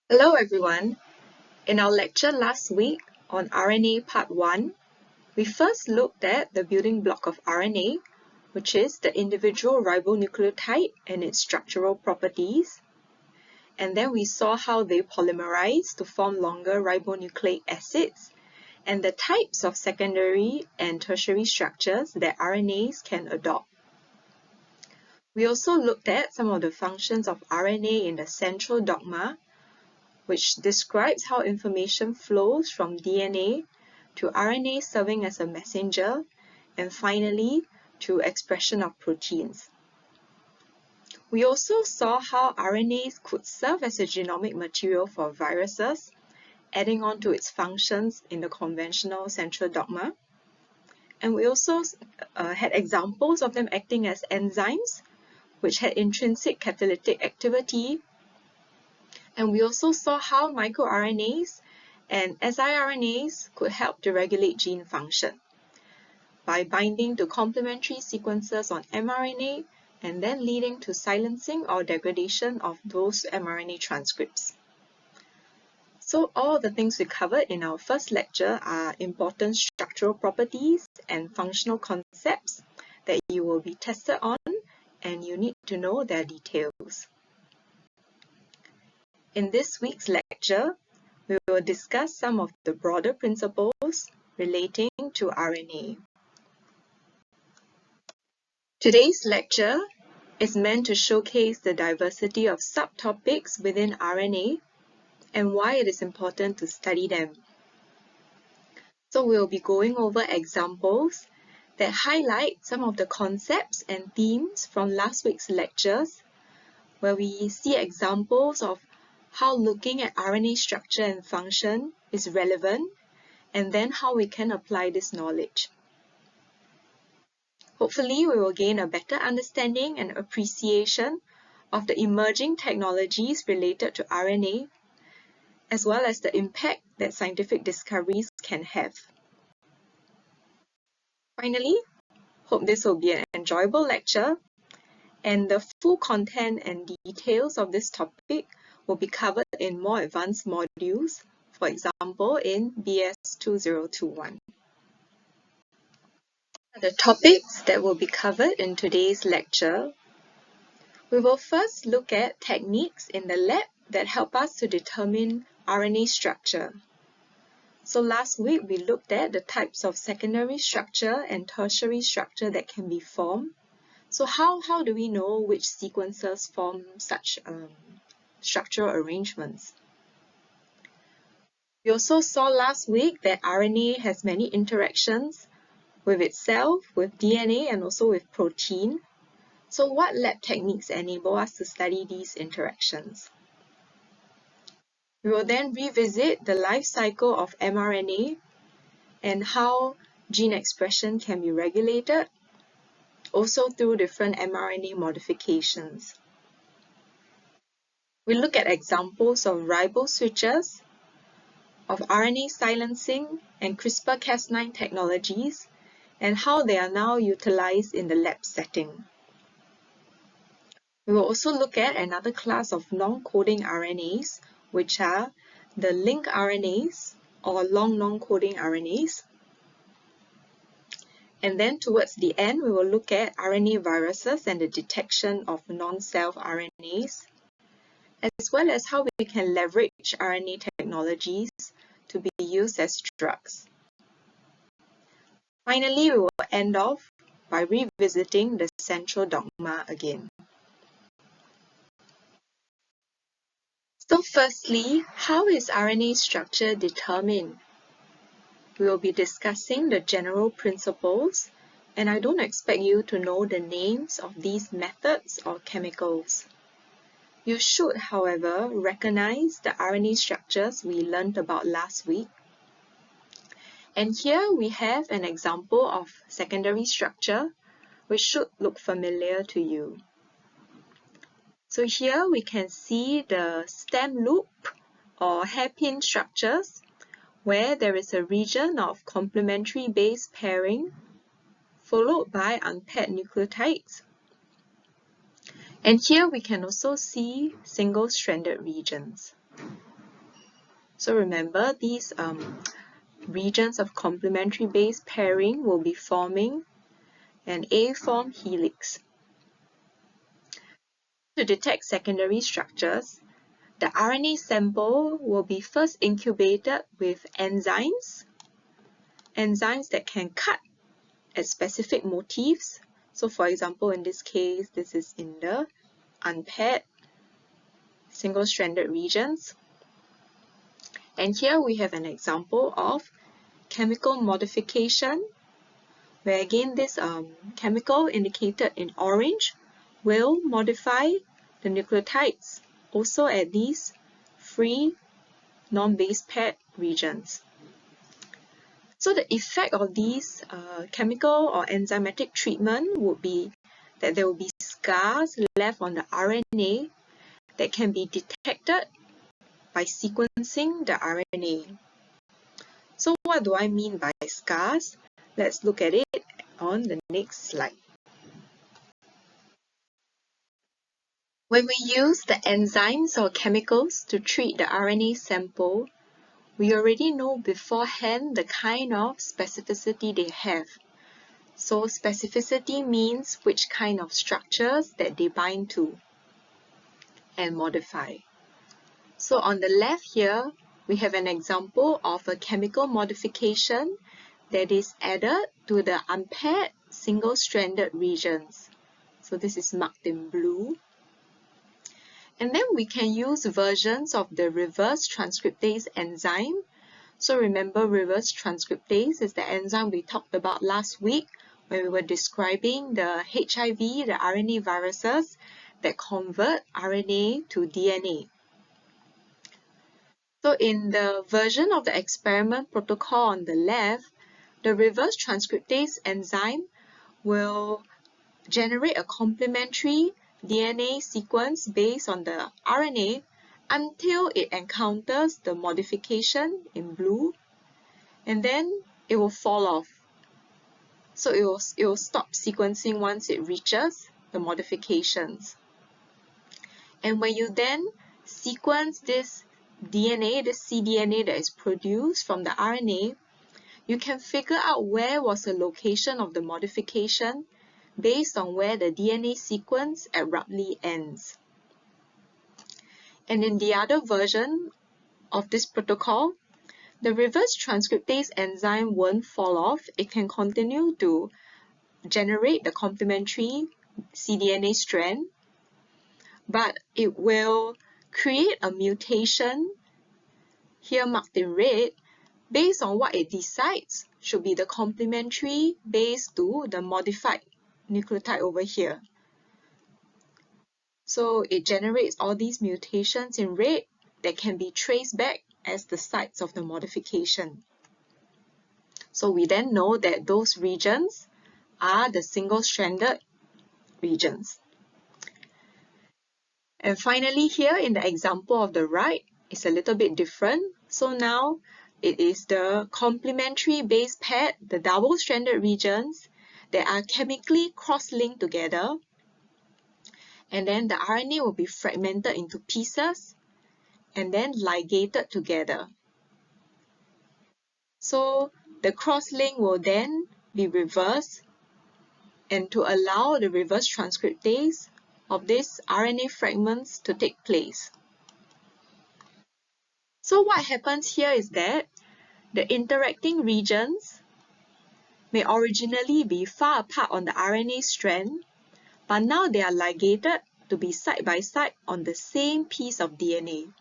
Hello everyone. In our lecture last week on RNA Part 1, we first looked at the building block of RNA, which is the individual ribonucleotide and its structural properties. And then we saw how they polymerize to form longer ribonucleic acids and the types of secondary and tertiary structures that RNAs can adopt. We also looked at some of the functions of RNA in the central dogma, which describes how information flows from DNA to RNA serving as a messenger, and finally to expression of proteins. We also saw how RNAs could serve as a genomic material for viruses, adding on to its functions in the conventional central dogma. And we also had examples of them acting as enzymes, which had intrinsic catalytic activity. And we also saw how microRNAs and siRNAs could help to regulate gene function by binding to complementary sequences on mRNA and then leading to silencing or degradation of those mRNA transcripts. So all the things we covered in our first lecture are important structural properties and functional concepts that you will be tested on, and you need to know their details. In this week's lecture, we will discuss some of the broader principles relating to RNA. Today's lecture is meant to showcase the diversity of subtopics within RNA and why it is important to study them. So we'll be going over examples that highlight some of the concepts and themes from last week's lectures, where we see examples of how looking at RNA structure and function is relevant, and then how we can apply this knowledge. Hopefully, we will gain a better understanding and appreciation of the emerging technologies related to RNA, as well as the impact that scientific discoveries can have. Finally, hope this will be an enjoyable lecture, and the full content and details of this topic will be covered in more advanced modules, for example, in BS1021. The topics that will be covered in today's lecture, we will first look at techniques in the lab that help us to determine RNA structure. So last week we looked at the types of secondary structure and tertiary structure that can be formed. So how do we know which sequences form such structural arrangements? We also saw last week that RNA has many interactions with itself, with DNA, and also with protein. So what lab techniques enable us to study these interactions? We will then revisit the life cycle of mRNA and how gene expression can be regulated, also through different mRNA modifications. We look at examples of ribose switches, of RNA silencing and CRISPR-Cas9 technologies, and how they are now utilized in the lab setting. We will also look at another class of non-coding RNAs, which are the link RNAs or long non-coding RNAs. And then towards the end, we will look at RNA viruses and the detection of non-self RNAs, as well as how we can leverage RNA technologies to be used as drugs. Finally, we will end off by revisiting the central dogma again. So firstly, how is RNA structure determined? We will be discussing the general principles, and I don't expect you to know the names of these methods or chemicals. You should, however, recognize the RNA structures we learned about last week. And here we have an example of secondary structure, which should look familiar to you. So here we can see the stem loop or hairpin structures, where there is a region of complementary base pairing, followed by unpaired nucleotides. And here we can also see single-stranded regions. So remember, these regions of complementary base pairing will be forming an A-form helix. To detect secondary structures, the RNA sample will be first incubated with enzymes that can cut at specific motifs. So for example, in this case, this is in the unpaired single-stranded regions. And here we have an example of chemical modification, where again this chemical indicated in orange will modify the nucleotides also at these free non-base paired regions. So the effect of these chemical or enzymatic treatment would be that there will be scars left on the RNA that can be detected by sequencing the RNA. So what do I mean by scars? Let's look at it on the next slide. When we use the enzymes or chemicals to treat the RNA sample, we already know beforehand the kind of specificity they have. So specificity means which kind of structures that they bind to and modify. So on the left here, we have an example of a chemical modification that is added to the unpaired single-stranded regions. So this is marked in blue. And then we can use versions of the reverse transcriptase enzyme. So remember, reverse transcriptase is the enzyme we talked about last week when we were describing the HIV, the RNA viruses that convert RNA to DNA. So in the version of the experiment protocol on the left, the reverse transcriptase enzyme will generate a complementary DNA sequence based on the RNA until it encounters the modification in blue, and then it will fall off. So it will stop sequencing once it reaches the modifications. And when you then sequence this DNA, this cDNA that is produced from the RNA, you can figure out where was the location of the modification based on where the DNA sequence abruptly ends. And in the other version of this protocol, the reverse transcriptase enzyme won't fall off. It can continue to generate the complementary cDNA strand, but it will create a mutation, here marked in red, based on what it decides should be the complementary base to the modified nucleotide over here. So it generates all these mutations in red that can be traced back as the sites of the modification. So we then know that those regions are the single-stranded regions. And finally here in the example of the right, it's a little bit different. So now it is the complementary base paired, the double-stranded regions that are chemically cross-linked together. And then the RNA will be fragmented into pieces and then ligated together. So the cross-link will then be reversed, and to allow the reverse transcriptase of these RNA fragments to take place. So what happens here is that the interacting regions may originally be far apart on the RNA strand, but now they are ligated to be side by side on the same piece of DNA.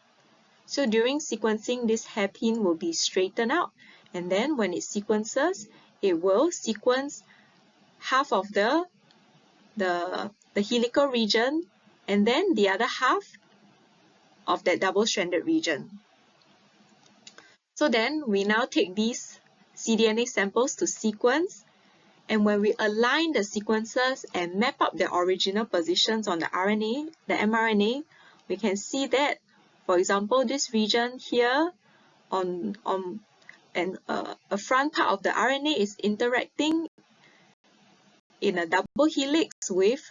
So during sequencing, this hairpin will be straightened out, and then when it sequences, it will sequence half of the helical region and then the other half of that double-stranded region. So then we now take these cDNA samples to sequence, and when we align the sequences and map up the original positions on the RNA, the mRNA, we can see that, for example, this region here a front part of the RNA is interacting in a double helix with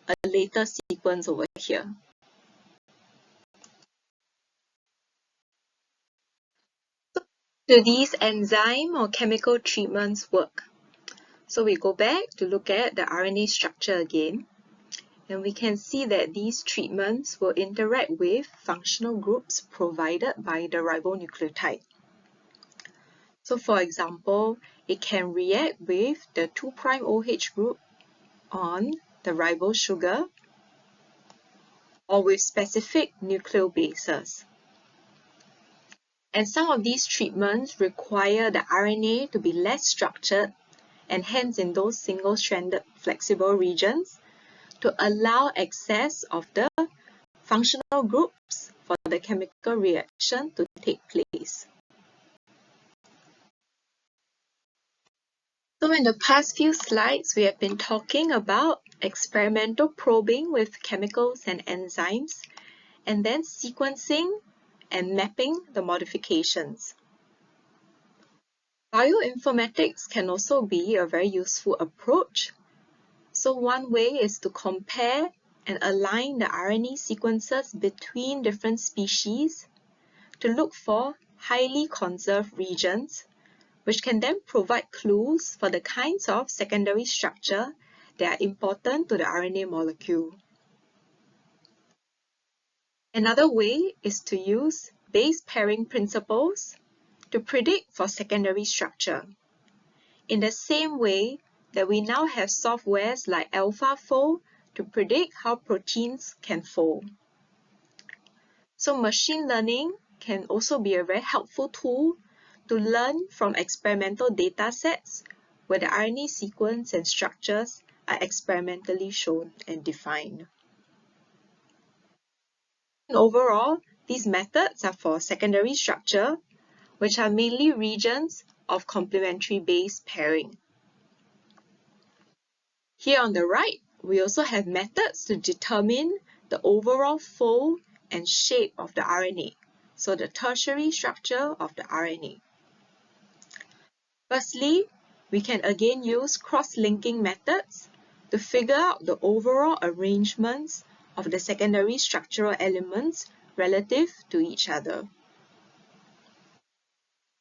a later sequence over here. do these enzyme or chemical treatments work? So we go back to look at the RNA structure again, and we can see that these treatments will interact with functional groups provided by the ribonucleotide. So for example, it can react with the 2' OH group on the ribose sugar or with specific nucleobases. And some of these treatments require the RNA to be less structured and hence in those single-stranded flexible regions to allow access of the functional groups for the chemical reaction to take place. So in the past few slides, we have been talking about experimental probing with chemicals and enzymes, and then sequencing and mapping the modifications. Bioinformatics can also be a very useful approach. So one way is to compare and align the RNA sequences between different species to look for highly conserved regions, which can then provide clues for the kinds of secondary structure that are important to the RNA molecule. Another way is to use base pairing principles to predict for secondary structure. In the same way that we now have softwares like AlphaFold to predict how proteins can fold. So machine learning can also be a very helpful tool to learn from experimental data sets where the RNA sequence and structures are experimentally shown and defined. And overall, these methods are for secondary structure, which are mainly regions of complementary base pairing. Here on the right, we also have methods to determine the overall fold and shape of the RNA, so the tertiary structure of the RNA. Firstly, we can again use cross-linking methods to figure out the overall arrangements of the secondary structural elements relative to each other.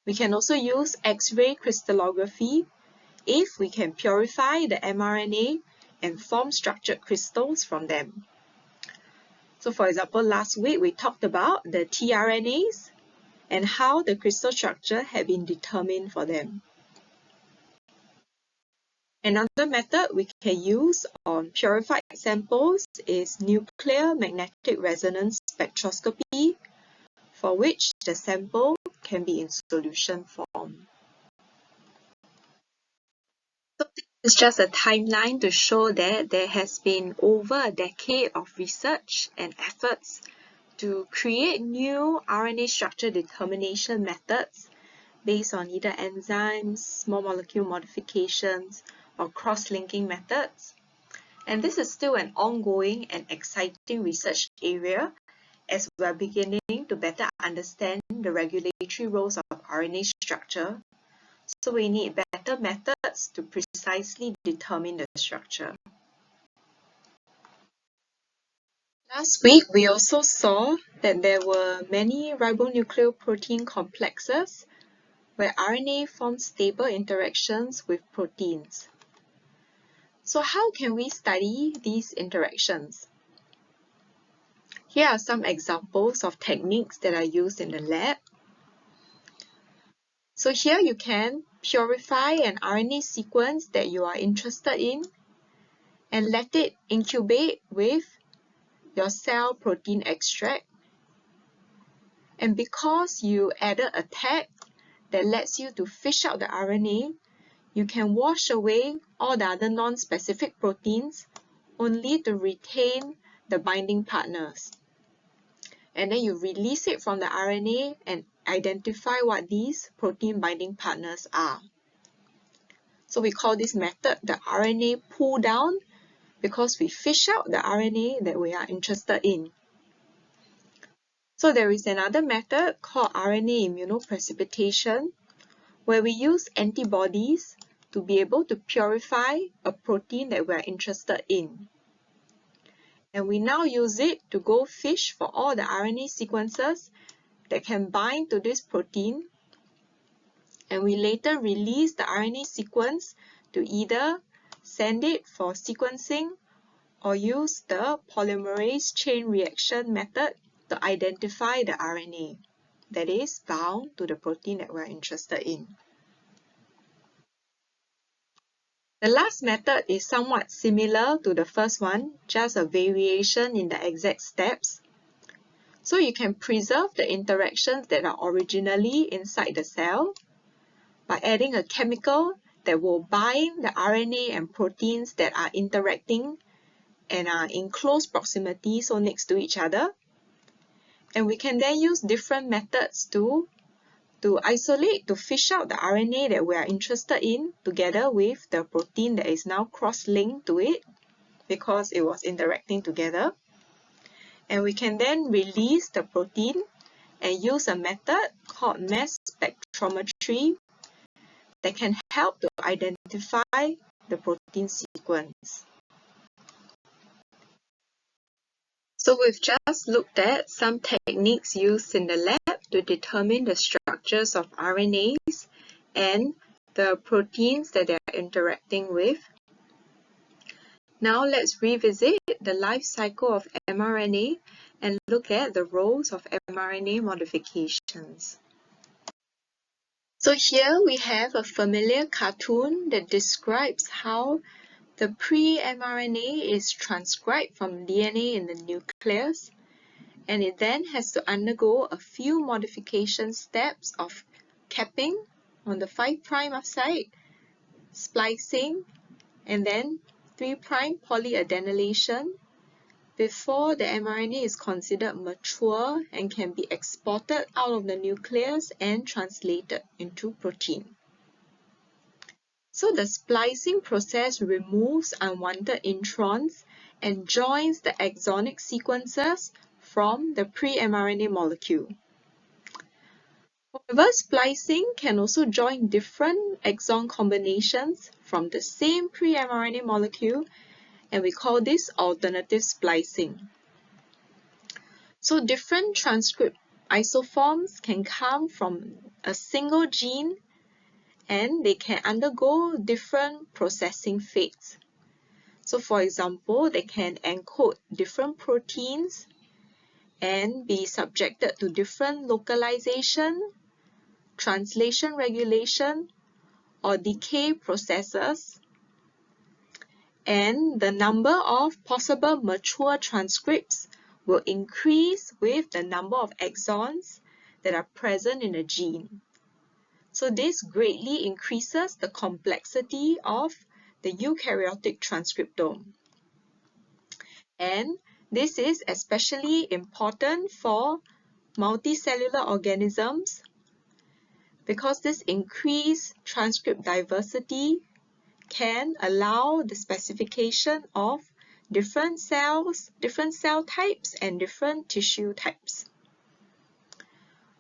We can also use X-ray crystallography if we can purify the mRNA and form structured crystals from them. So for example, last week we talked about the tRNAs and how the crystal structure had been determined for them. Another method we can use on purified samples is nuclear magnetic resonance spectroscopy, for which the sample can be in solution form. So this is just a timeline to show that there has been over a decade of research and efforts to create new RNA structure determination methods based on either enzymes, small molecule modifications, or cross-linking methods. And this is still an ongoing and exciting research area as we are beginning to better understand the regulatory roles of RNA structure. So we need better methods to precisely determine the structure. Last week, we also saw that there were many ribonucleoprotein complexes where RNA forms stable interactions with proteins. So how can we study these interactions? Here are some examples of techniques that are used in the lab. So here you can purify an RNA sequence that you are interested in and let it incubate with your cell protein extract. And because you added a tag that lets you to fish out the RNA, you can wash away all the other non-specific proteins only to retain the binding partners. And then you release it from the RNA and identify what these protein binding partners are. So we call this method the RNA pull down because we fish out the RNA that we are interested in. So there is another method called RNA immunoprecipitation, where we use antibodies to be able to purify a protein that we are interested in. And we now use it to go fish for all the RNA sequences that can bind to this protein and we later release the RNA sequence to either send it for sequencing or use the polymerase chain reaction method to identify the RNA that is bound to the protein that we're interested in. The last method is somewhat similar to the first one, just a variation in the exact steps. So you can preserve the interactions that are originally inside the cell by adding a chemical that will bind the RNA and proteins that are interacting and are in close proximity, so next to each other. And we can then use different methods to isolate, to fish out the RNA that we are interested in together with the protein that is now cross-linked to it because it was interacting together. And we can then release the protein and use a method called mass spectrometry that can help to identify the protein sequence. So we've just looked at some techniques used in the lab to determine the structures of RNAs and the proteins that they are interacting with. Now let's revisit the life cycle of mRNA and look at the roles of mRNA modifications. So here we have a familiar cartoon that describes how the pre-mRNA is transcribed from DNA in the nucleus, and it then has to undergo a few modification steps of capping on the 5' side, splicing, and then 3' polyadenylation before the mRNA is considered mature and can be exported out of the nucleus and translated into protein. So the splicing process removes unwanted introns and joins the exonic sequences from the pre-mRNA molecule. However, splicing can also join different exon combinations from the same pre-mRNA molecule, and we call this alternative splicing. So different transcript isoforms can come from a single gene, and they can undergo different processing fates. So for example, they can encode different proteins and be subjected to different localization, translation regulation, or decay processes. And the number of possible mature transcripts will increase with the number of exons that are present in a gene. So this greatly increases the complexity of the eukaryotic transcriptome. And this is especially important for multicellular organisms because this increased transcript diversity can allow the specification of different cells, different cell types, and different tissue types.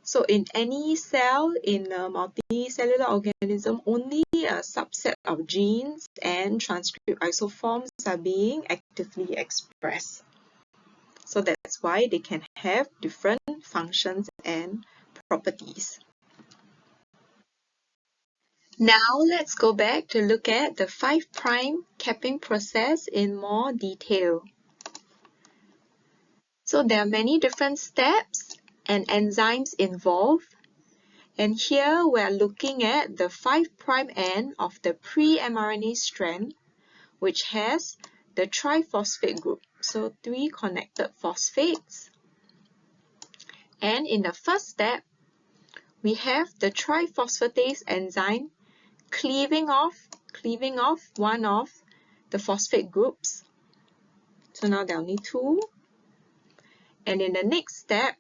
So in any cell in a multicellular organism, only a subset of genes and transcript isoforms are being actively expressed. So that's why they can have different functions and properties. Now let's go back to look at the 5' capping process in more detail. So there are many different steps and enzymes involved, and here we are looking at the 5' end of the pre-mRNA strand, which has the triphosphate group, so 3 connected phosphates. And in the first step, we have the triphosphatase enzyme cleaving off one of the phosphate groups. So now there are only 2. And in the next step,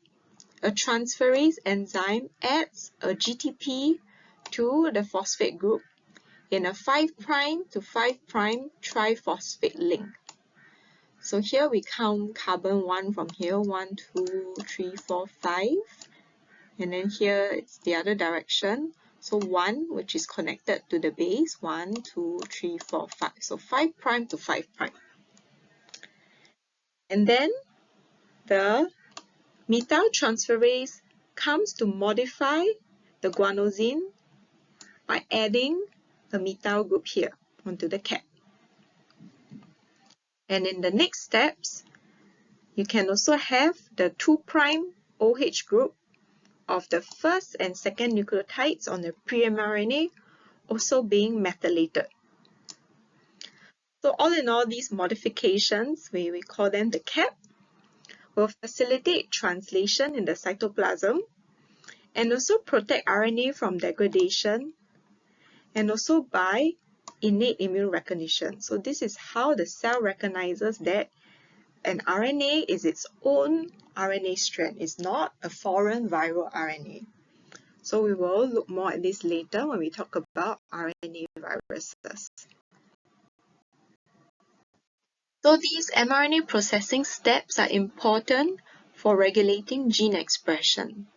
a transferase enzyme adds a GTP to the phosphate group in a 5' to 5' triphosphate link. So here we count carbon 1 from here, 1, 2, 3, 4, 5. And then here it's the other direction. So 1, which is connected to the base, 1, 2, 3, 4, 5. So 5' to 5'. And then the methyltransferase comes to modify the guanosine by adding a methyl group here onto the cap. And in the next steps, you can also have the 2' OH group of the first and second nucleotides on the pre-mRNA also being methylated. So all in all, these modifications, we call them the cap, will facilitate translation in the cytoplasm and also protect RNA from degradation and also by innate immune recognition. So this is how the cell recognizes that an RNA is its own RNA strand. It's not a foreign viral RNA. So we will look more at this later when we talk about RNA viruses. So these mRNA processing steps are important for regulating gene expression.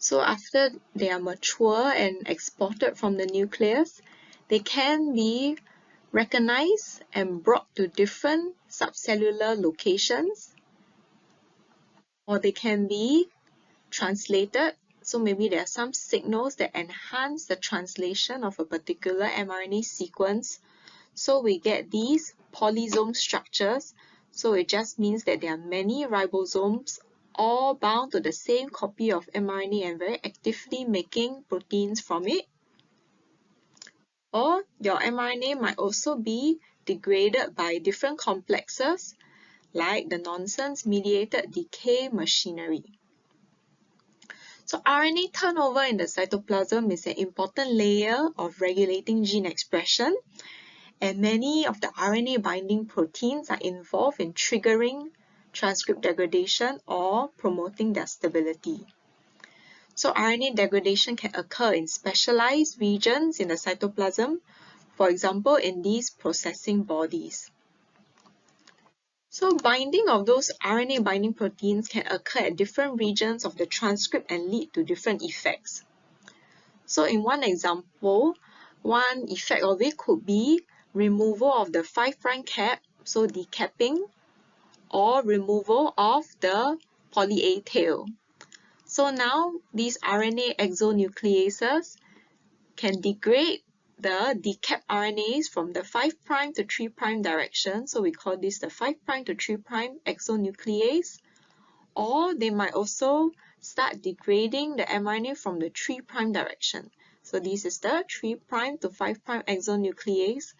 So after they are mature and exported from the nucleus, they can be recognized and brought to different subcellular locations, or they can be translated. So maybe there are some signals that enhance the translation of a particular mRNA sequence. So we get these polysome structures. So it just means that there are many ribosomes all bound to the same copy of mRNA and very actively making proteins from it. Or your mRNA might also be degraded by different complexes like the nonsense-mediated decay machinery. So RNA turnover in the cytoplasm is an important layer of regulating gene expression, and many of the RNA binding proteins are involved in triggering transcript degradation or promoting their stability. So RNA degradation can occur in specialized regions in the cytoplasm, for example in these processing bodies. So binding of those RNA binding proteins can occur at different regions of the transcript and lead to different effects. So in one example, one effect of it could be removal of the 5' cap, so decapping, or removal of the poly-A tail. So now these RNA exonucleases can degrade the decapped RNAs from the 5' to 3' direction. So we call this the 5' to 3' exonuclease. Or they might also start degrading the mRNA from the 3' direction. So this is the 3' to 5' exonuclease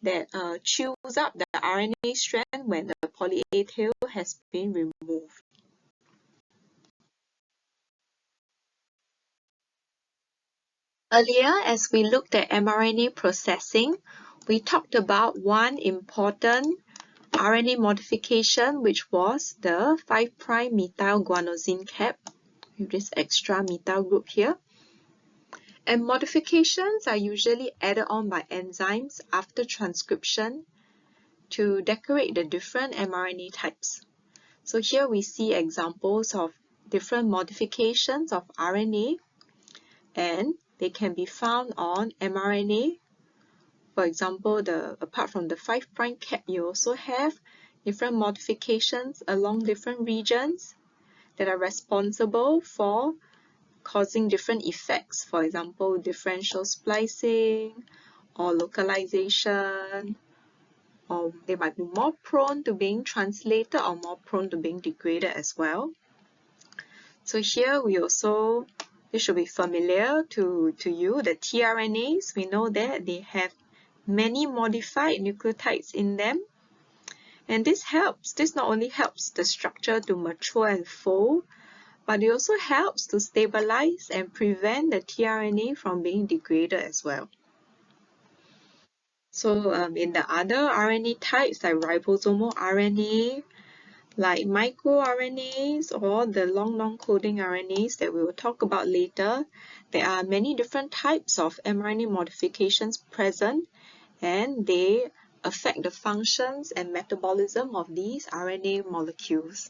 that chews up the RNA strand when the poly-A tail has been removed. Earlier, as we looked at mRNA processing, we talked about one important RNA modification, which was the 5' methyl guanosine cap with this extra methyl group here. And modifications are usually added on by enzymes after transcription to decorate the different mRNA types. So here we see examples of different modifications of RNA, and they can be found on mRNA. For example, apart from the 5' cap, you also have different modifications along different regions that are responsible for causing different effects. For example, differential splicing or localization, or they might be more prone to being translated or more prone to being degraded as well. So here this should be familiar to you, the tRNAs. We know that they have many modified nucleotides in them. And this not only helps the structure to mature and fold, but it also helps to stabilize and prevent the tRNA from being degraded as well. So in the other RNA types like ribosomal RNA, like microRNAs or the long non-coding RNAs that we will talk about later, there are many different types of mRNA modifications present, and they affect the functions and metabolism of these RNA molecules.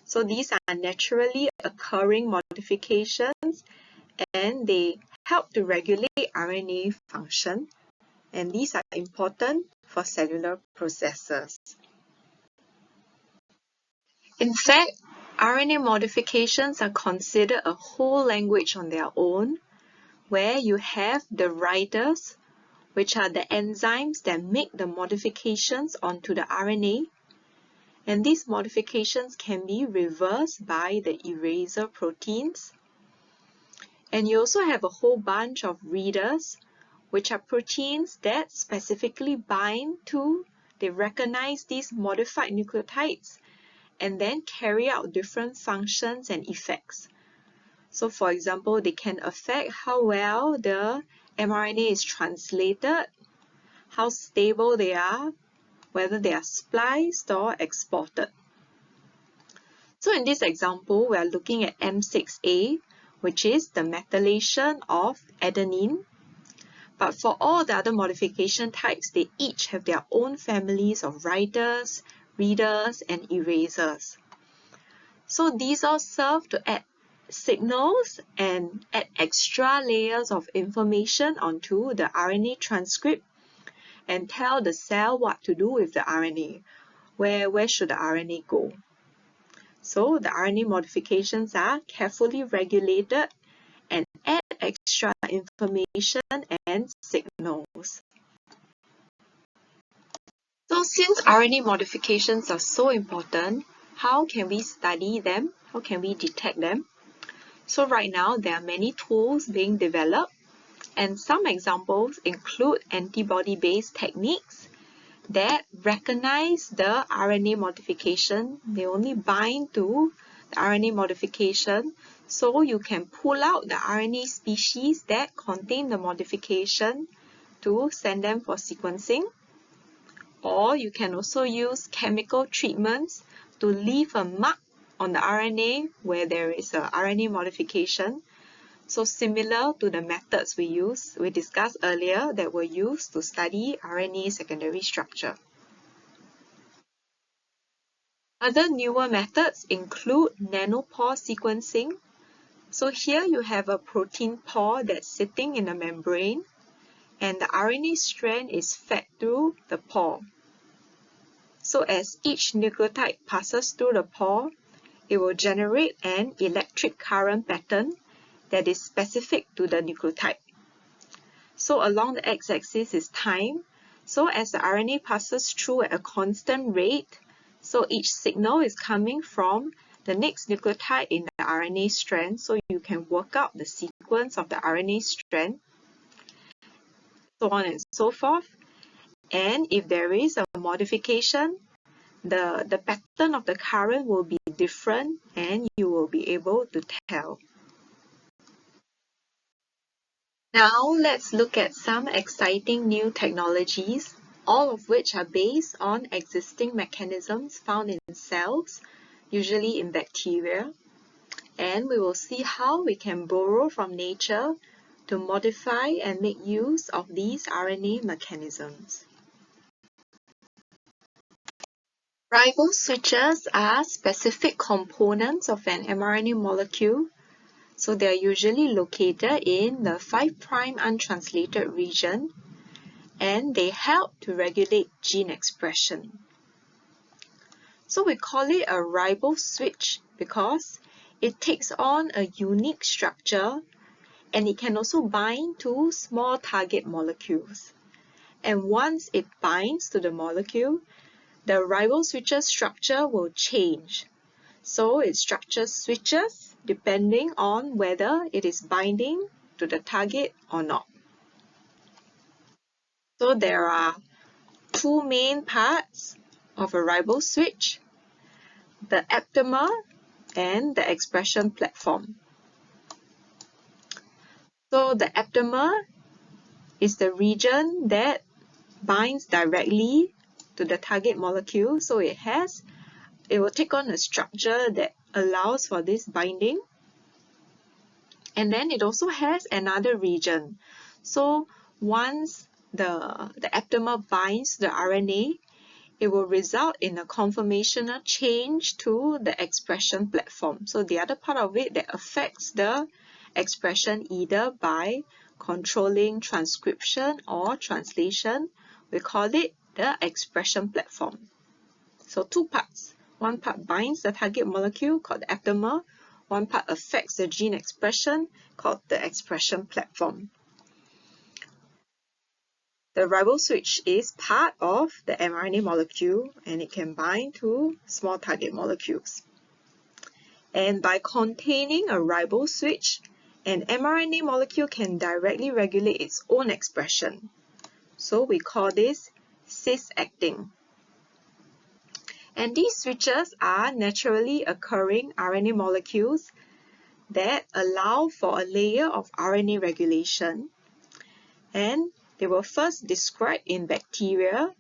So these are naturally occurring modifications, and they help to regulate RNA function, and these are important for cellular processes. In fact, RNA modifications are considered a whole language on their own, where you have the writers, which are the enzymes that make the modifications onto the RNA. And these modifications can be reversed by the eraser proteins. And you also have a whole bunch of readers, which are proteins that specifically bind to, they recognize these modified nucleotides and then carry out different functions and effects. So for example, they can affect how well the mRNA is translated, how stable they are, whether they are spliced or exported. So in this example, we are looking at M6A, which is the methylation of adenine. But for all the other modification types, they each have their own families of writers, readers, and erasers. So these all serve to add signals and add extra layers of information onto the RNA transcript and tell the cell what to do with the RNA. Where should the RNA go? So the RNA modifications are carefully regulated and add extra information and signals. So since RNA modifications are so important, how can we study them? How can we detect them? So right now there are many tools being developed, and some examples include antibody-based techniques that recognize the RNA modification. They only bind to the RNA modification, so you can pull out the RNA species that contain the modification to send them for sequencing. Or you can also use chemical treatments to leave a mark on the RNA where there is a RNA modification. So similar to the methods we discussed earlier that were used to study RNA secondary structure. Other newer methods include nanopore sequencing. So here you have a protein pore that's sitting in a membrane, and the RNA strand is fed through the pore. So as each nucleotide passes through the pore, it will generate an electric current pattern that is specific to the nucleotide. So along the x-axis is time. So as the RNA passes through at a constant rate, so each signal is coming from the next nucleotide in the RNA strand, so you can work out the sequence of the RNA strand, so on and so forth. And if there is a modification, the pattern of the current will be different and you will be able to tell. Now let's look at some exciting new technologies, all of which are based on existing mechanisms found in cells, usually in bacteria. And we will see how we can borrow from nature to modify and make use of these RNA mechanisms. Ribose switches are specific components of an mRNA molecule. So they are usually located in the 5' untranslated region, and they help to regulate gene expression. So we call it a ribose switch because it takes on a unique structure, and it can also bind to small target molecules. And once it binds to the molecule, the ribose switch's structure will change. So its structure switches depending on whether it is binding to the target or not. So there are two main parts of a ribose switch: the aptamer and the expression platform. So the aptamer is the region that binds directly to the target molecule. So it will take on a structure that allows for this binding. And then it also has another region. So once the aptamer binds the RNA, it will result in a conformational change to the expression platform. So the other part of it that affects the expression either by controlling transcription or translation, we call it the expression platform. So two parts. One part binds the target molecule called the aptamer. one part affects the gene expression, called the expression platform. The ribose switch is part of the mRNA molecule and it can bind to small target molecules. And by containing a ribose switch, an mRNA molecule can directly regulate its own expression. So we call this cis-acting. And these switches are naturally occurring RNA molecules that allow for a layer of RNA regulation. And they were first described in bacteria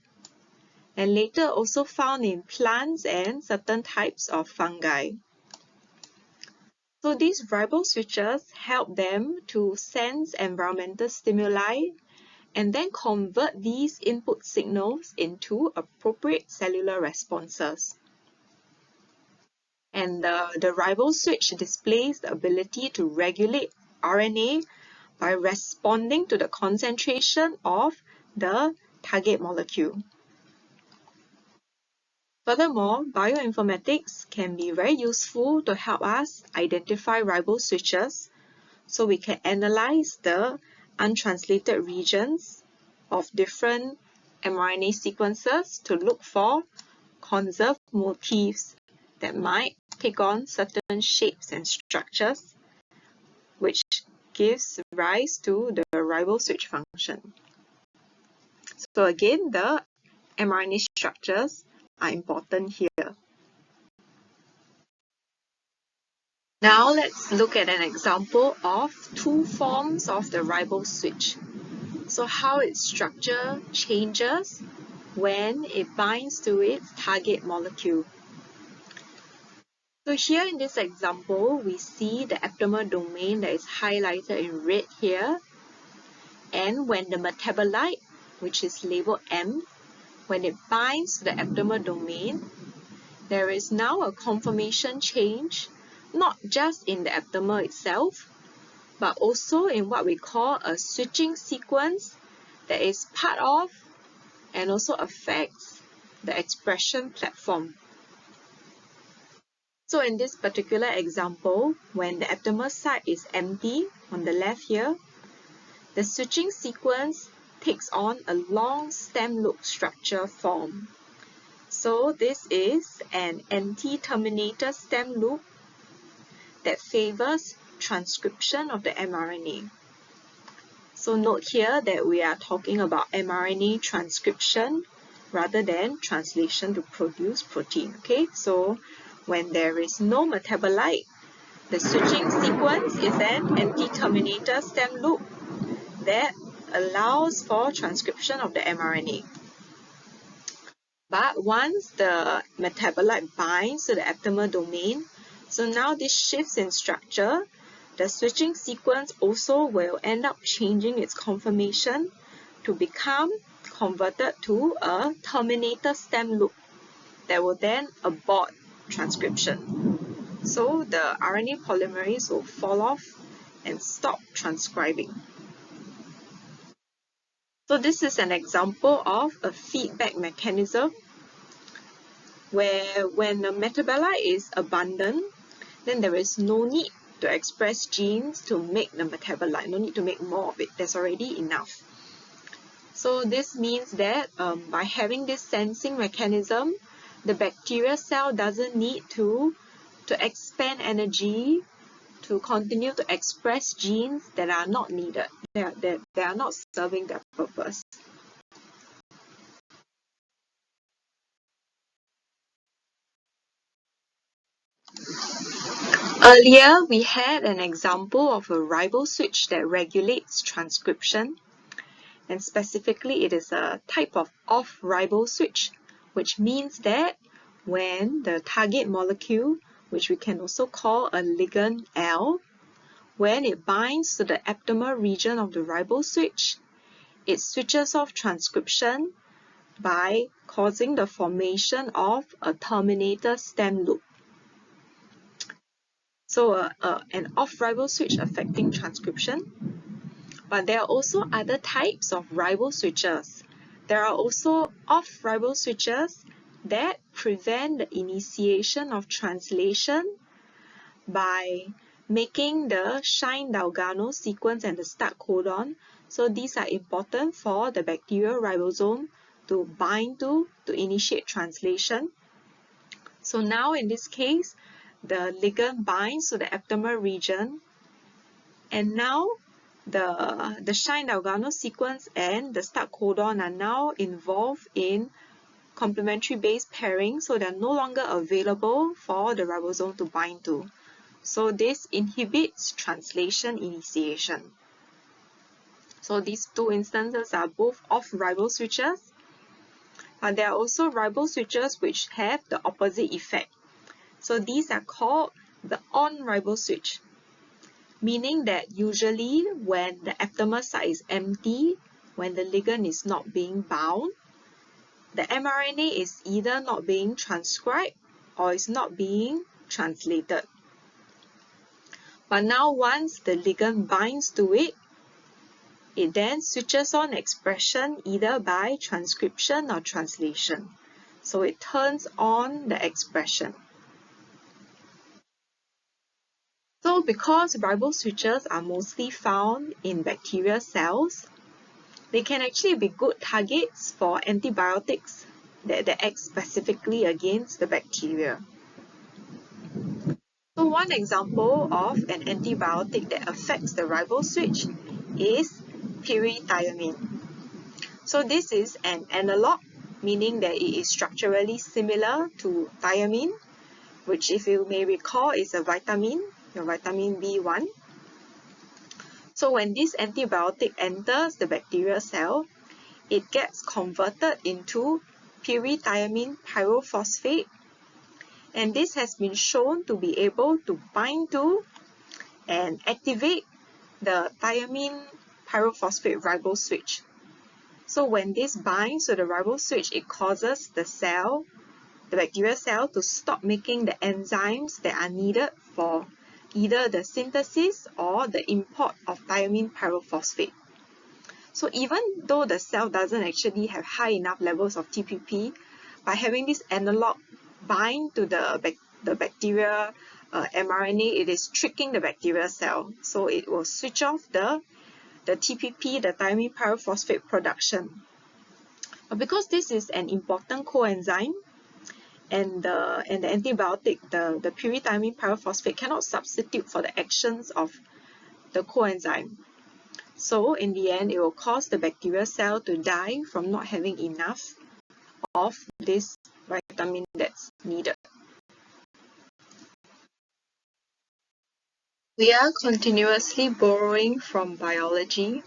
and later also found in plants and certain types of fungi. So these ribose switches help them to sense environmental stimuli and then convert these input signals into appropriate cellular responses. And the ribose switch displays the ability to regulate RNA by responding to the concentration of the target molecule. Furthermore, bioinformatics can be very useful to help us identify ribose switches so we can analyze the untranslated regions of different mRNA sequences to look for conserved motifs that might take on certain shapes and structures, which gives rise to the ribose switch function. So again, the mRNA structures are important here. Now let's look at an example of two forms of the ribose switch. So how its structure changes when it binds to its target molecule. So here in this example, we see the aptamer domain that is highlighted in red here. And when the metabolite, which is labeled M, when it binds to the aptamer domain, there is now a conformation change, not just in the aptamer itself, but also in what we call a switching sequence that is part of and also affects the expression platform. So in this particular example, when the aptamer site is empty on the left here, the switching sequence takes on a long stem loop structure form. So this is an anti-terminator stem loop that favors transcription of the mRNA. So note here that we are talking about mRNA transcription rather than translation to produce protein. Okay, so when there is no metabolite, the switching sequence is an anti-terminator stem loop that allows for transcription of the mRNA. But once the metabolite binds to the aptamer domain, so now this shifts in structure, the switching sequence also will end up changing its conformation to become converted to a terminator stem loop that will then abort transcription. So the RNA polymerase will fall off and stop transcribing. So this is an example of a feedback mechanism where when the metabolite is abundant, then there is no need to express genes to make the metabolite, no need to make more of it, there's already enough. So this means that by having this sensing mechanism, the bacterial cell doesn't need to expend energy to continue to express genes that are not needed, they are not serving their purpose. Earlier, we had an example of a ribose switch that regulates transcription, and specifically it is a type of off-ribose switch, which means that when the target molecule, which we can also call a ligand L, when it binds to the aptamer region of the ribose switch, it switches off transcription by causing the formation of a terminator stem loop. So an off-ribose switch affecting transcription. But there are also other types of ribose switches. There are also off-ribose switches that prevent the initiation of translation by making the shine-Dalgarno sequence and the start codon. So these are important for the bacterial ribosome to bind to initiate translation. So now in this case, the ligand binds to the aptamer region, and now the shine-Dalgarno sequence and the start codon are now involved in complementary base pairing, so they're no longer available for the ribosome to bind to. So this inhibits translation initiation. So these two instances are both off-ribose switches, but there are also ribose switches which have the opposite effect. So these are called the on-ribose switch, meaning that usually when the aptamer site is empty, when the ligand is not being bound, the mRNA is either not being transcribed or is not being translated. But now once the ligand binds to it, it then switches on expression either by transcription or translation. So it turns on the expression. So because ribose switches are mostly found in bacterial cells, they can actually be good targets for antibiotics that act specifically against the bacteria. So one example of an antibiotic that affects the ribose switch is pyrithiamine. So this is an analog, meaning that it is structurally similar to thiamine, which, if you may recall, is a vitamin, your vitamin B1. So when this antibiotic enters the bacterial cell, it gets converted into pyrithiamine pyrophosphate, and this has been shown to be able to bind to and activate the thiamine pyrophosphate ribose switch. So when this binds to the ribose switch, it causes the bacterial cell, to stop making the enzymes that are needed for either the synthesis or the import of thiamine pyrophosphate. So even though the cell doesn't actually have high enough levels of TPP, by having this analog bind to the bacteria mRNA, it is tricking the bacterial cell. So it will switch off the TPP, the thiamine pyrophosphate production. But because this is an important coenzyme, and the antibiotic, the pyrithiamine pyrophosphate, cannot substitute for the actions of the coenzyme. So in the end, it will cause the bacterial cell to die from not having enough of this vitamin that's needed. We are continuously borrowing from biology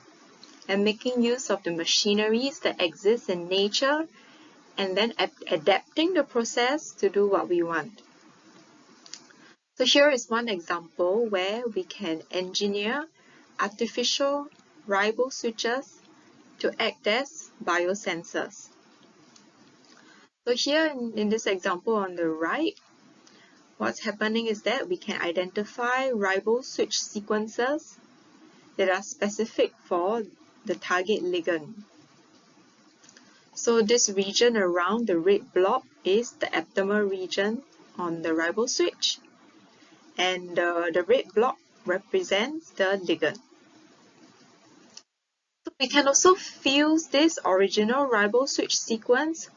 and making use of the machineries that exist in nature, and then adapting the process to do what we want. So here is one example where we can engineer artificial ribose switches to act as biosensors. So here in this example on the right, what's happening is that we can identify ribose switch sequences that are specific for the target ligand. So this region around the red blob is the aptamer region on the ribose switch, and the red blob represents the ligand. So we can also fuse this original ribose switch sequence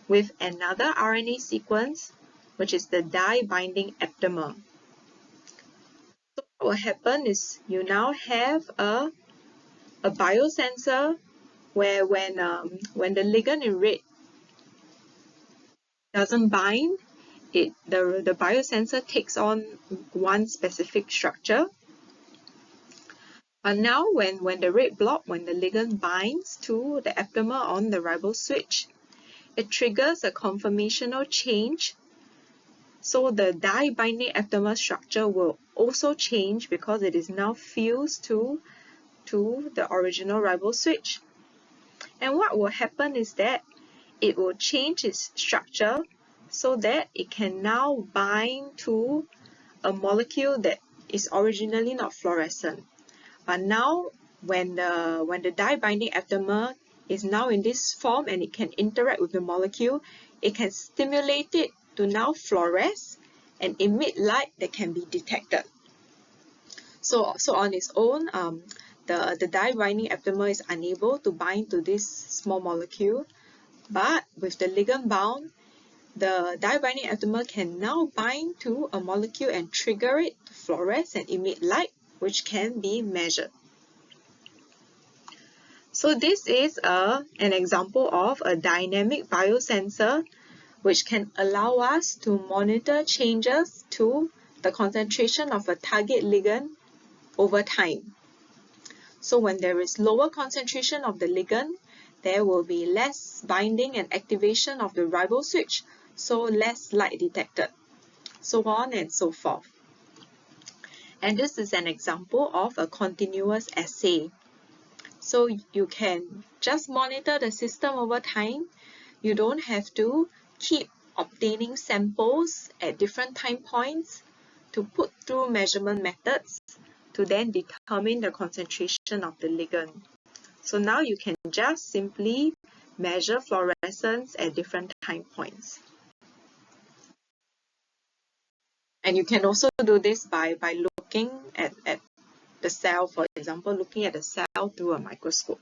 with another RNA sequence, which is the dye-binding aptamer. So what will happen is you now have a biosensor where when the ligand in red doesn't bind, the biosensor takes on one specific structure. But now when the red blob, when the ligand binds to the aptamer on the ribose switch, it triggers a conformational change. So the dye-binding aptamer structure will also change because it is now fused to the original ribose switch. And what will happen is that it will change its structure so that it can now bind to a molecule that is originally not fluorescent. But now when the dye-binding aptamer is now in this form and it can interact with the molecule, it can stimulate it to now fluoresce, and emit light that can be detected. So on its own, the dye-binding aptamer is unable to bind to this small molecule, but with the ligand bound, the dye-binding aptamer can now bind to a molecule and trigger it to fluoresce and emit light, which can be measured. So this is an example of a dynamic biosensor which can allow us to monitor changes to the concentration of a target ligand over time. So when there is lower concentration of the ligand, there will be less binding and activation of the ribose switch, so less light detected, so on and so forth. And this is an example of a continuous assay. So you can just monitor the system over time. You don't have to keep obtaining samples at different time points to put through measurement methods to then determine the concentration of the ligand. So now you can just simply measure fluorescence at different time points. And you can also do this by looking at the cell, for example, looking at the cell through a microscope.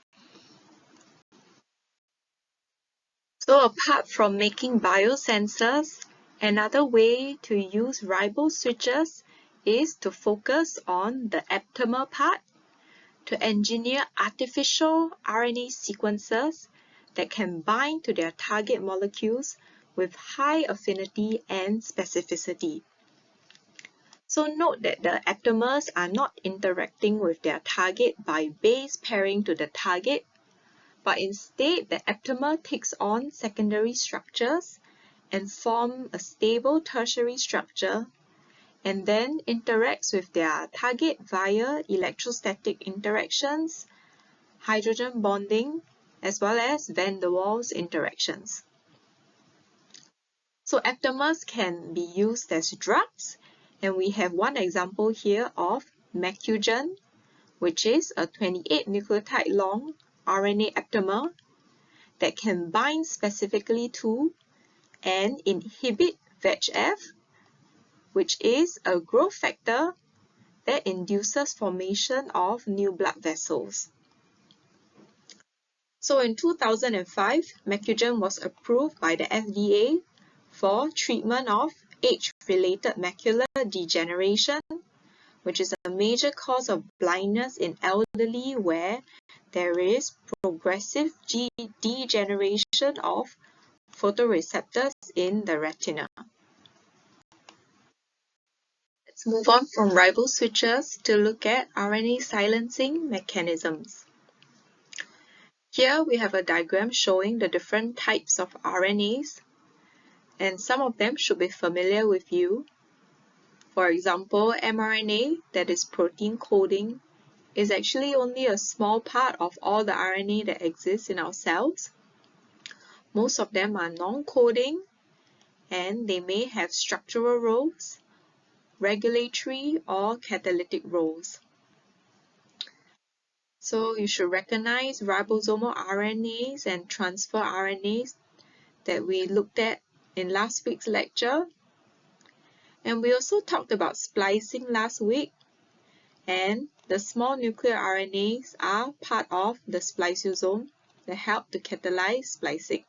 So apart from making biosensors, another way to use ribose switches is to focus on the aptamer part to engineer artificial RNA sequences that can bind to their target molecules with high affinity and specificity. So note that the aptamers are not interacting with their target by base pairing to the target, but instead the aptamer takes on secondary structures and form a stable tertiary structure and then interacts with their target via electrostatic interactions, hydrogen bonding, as well as van der Waals interactions. So aptamers can be used as drugs, and we have one example here of Macugen, which is a 28 nucleotide long RNA aptamer that can bind specifically to and inhibit VEGF, which is a growth factor that induces formation of new blood vessels. So in 2005, Macugen was approved by the FDA for treatment of age-related macular degeneration, which is a major cause of blindness in elderly where there is progressive degeneration of photoreceptors in the retina. Let's move on from ribose switches to look at RNA silencing mechanisms. Here we have a diagram showing the different types of RNAs, and some of them should be familiar with you. For example, mRNA, that is protein coding, is actually only a small part of all the RNA that exists in our cells. Most of them are non-coding, and they may have structural roles, regulatory or catalytic roles. So you should recognize ribosomal RNAs and transfer RNAs that we looked at in last week's lecture. And we also talked about splicing last week, and the small nuclear RNAs are part of the spliceosome that help to catalyze splicing.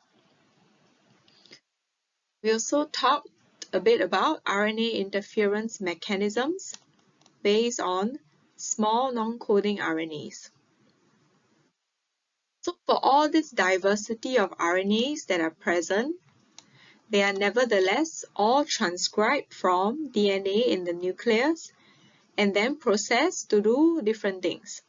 We also talked a bit about RNA interference mechanisms based on small non-coding RNAs. So for all this diversity of RNAs that are present, they are nevertheless all transcribed from DNA in the nucleus and then processed to do different things.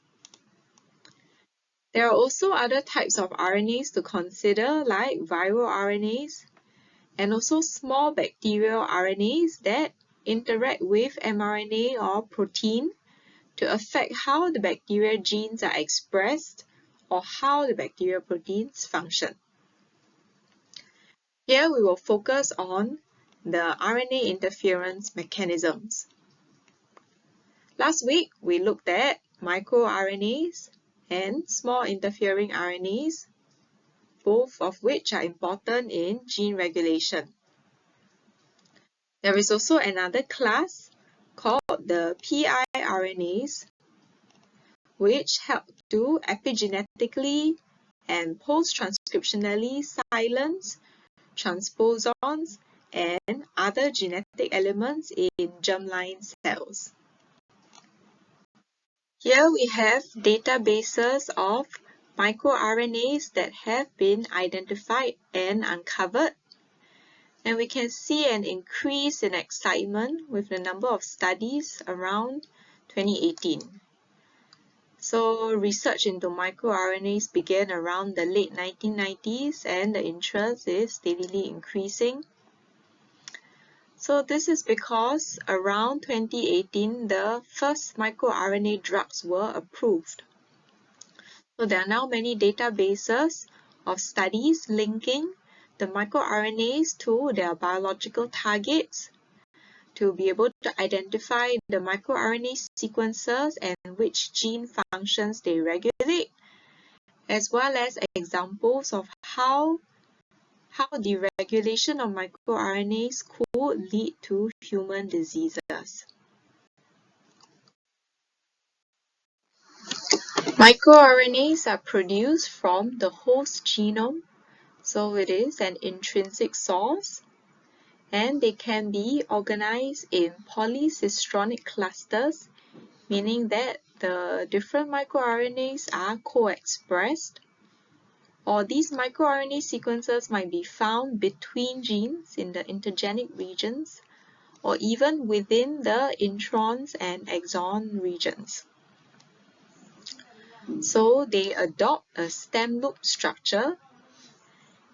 There are also other types of RNAs to consider, like viral RNAs and also small bacterial RNAs that interact with mRNA or protein to affect how the bacterial genes are expressed or how the bacterial proteins function. Here we will focus on the RNA interference mechanisms. Last week we looked at microRNAs and small interfering RNAs, both of which are important in gene regulation. There is also another class called the piRNAs, which help to epigenetically and post-transcriptionally silence transposons and other genetic elements in germline cells. Here we have databases of microRNAs that have been identified and uncovered. And we can see an increase in excitement with the number of studies around 2018. So research into microRNAs began around the late 1990s and the interest is steadily increasing. So this is because around 2018, the first microRNA drugs were approved. So there are now many databases of studies linking the microRNAs to their biological targets to be able to identify the microRNA sequences and which gene functions they regulate, as well as examples of how the regulation of microRNAs could lead to human diseases. MicroRNAs are produced from the host genome, so it is an intrinsic source, and they can be organized in polycistronic clusters, meaning that the different microRNAs are co-expressed, or these microRNA sequences might be found between genes in the intergenic regions, or even within the introns and exon regions. So they adopt a stem loop structure,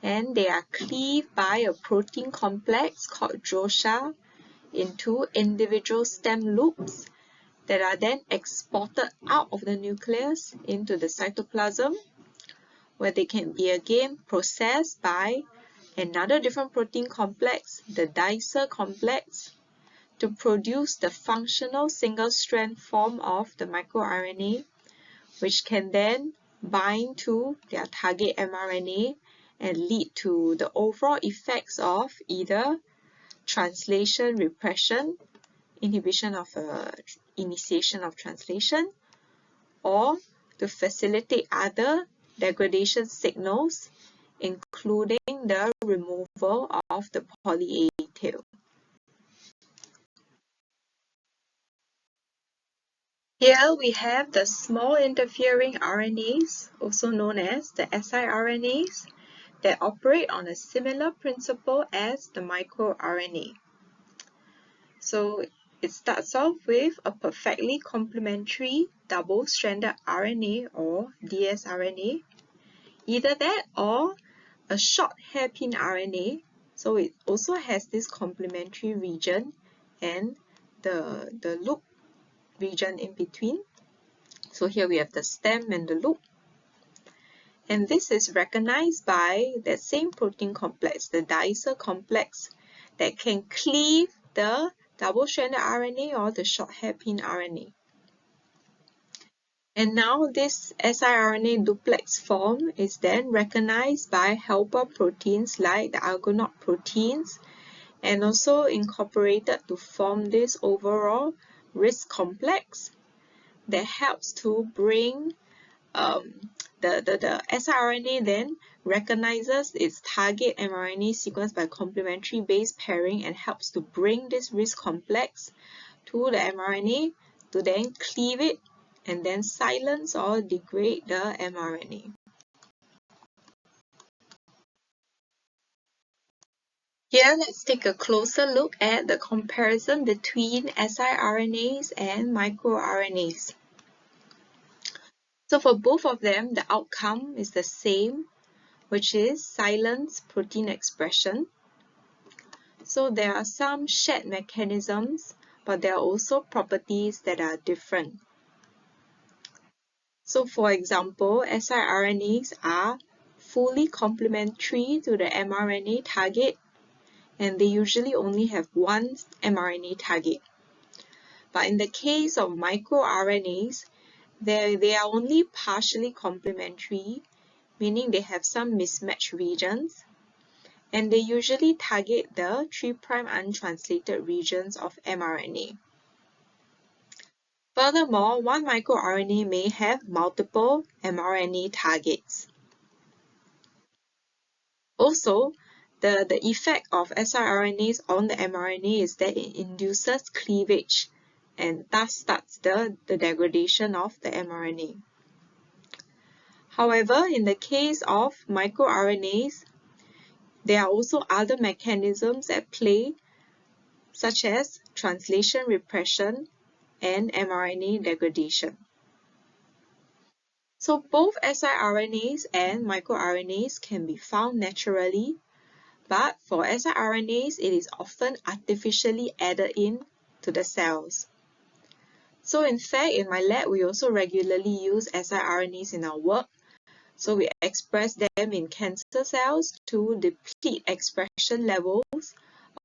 and they are cleaved by a protein complex called drosha into individual stem loops that are then exported out of the nucleus into the cytoplasm, where they can be again processed by another different protein complex, the dicer complex, to produce the functional single-strand form of the microRNA, which can then bind to their target mRNA and lead to the overall effects of either translation repression, inhibition of initiation of translation, or to facilitate other degradation signals, including the removal of the poly A tail. Here we have the small interfering RNAs, also known as the siRNAs, that operate on a similar principle as the microRNA. So it starts off with a perfectly complementary double-stranded RNA or dsRNA, either that or a short hairpin RNA. So it also has this complementary region and the loop region in between. So here we have the stem and the loop. And this is recognized by that same protein complex, the dicer complex, that can cleave the double-stranded RNA or the short hairpin RNA. And now this siRNA duplex form is then recognized by helper proteins like the Argonaute proteins, and also incorporated to form this overall RISC complex that helps to bring the siRNA then recognizes its target mRNA sequence by complementary base pairing and helps to bring this RISC complex to the mRNA to then cleave it and then silence or degrade the mRNA. Here, let's take a closer look at the comparison between siRNAs and microRNAs. So for both of them, the outcome is the same, which is silence protein expression. So there are some shared mechanisms, but there are also properties that are different. So for example, siRNAs are fully complementary to the mRNA target, and they usually only have one mRNA target. But in the case of microRNAs, they are only partially complementary, meaning they have some mismatched regions, and they usually target the 3' untranslated regions of mRNA. Furthermore, one microRNA may have multiple mRNA targets. Also, the effect of siRNAs on the mRNA is that it induces cleavage and thus starts the degradation of the mRNA. However, in the case of microRNAs, there are also other mechanisms at play, such as translation repression and mRNA degradation. So both siRNAs and microRNAs can be found naturally, but for siRNAs, it is often artificially added in to the cells. So in fact, in my lab, we also regularly use siRNAs in our work. So we express them in cancer cells to deplete expression levels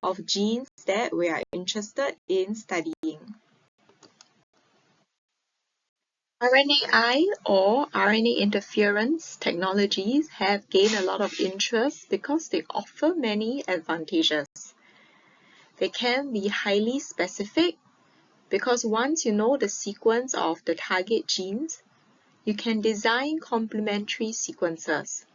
of genes that we are interested in studying. RNAi or RNA interference technologies have gained a lot of interest because they offer many advantages. They can be highly specific because once you know the sequence of the target genes, you can design complementary sequences.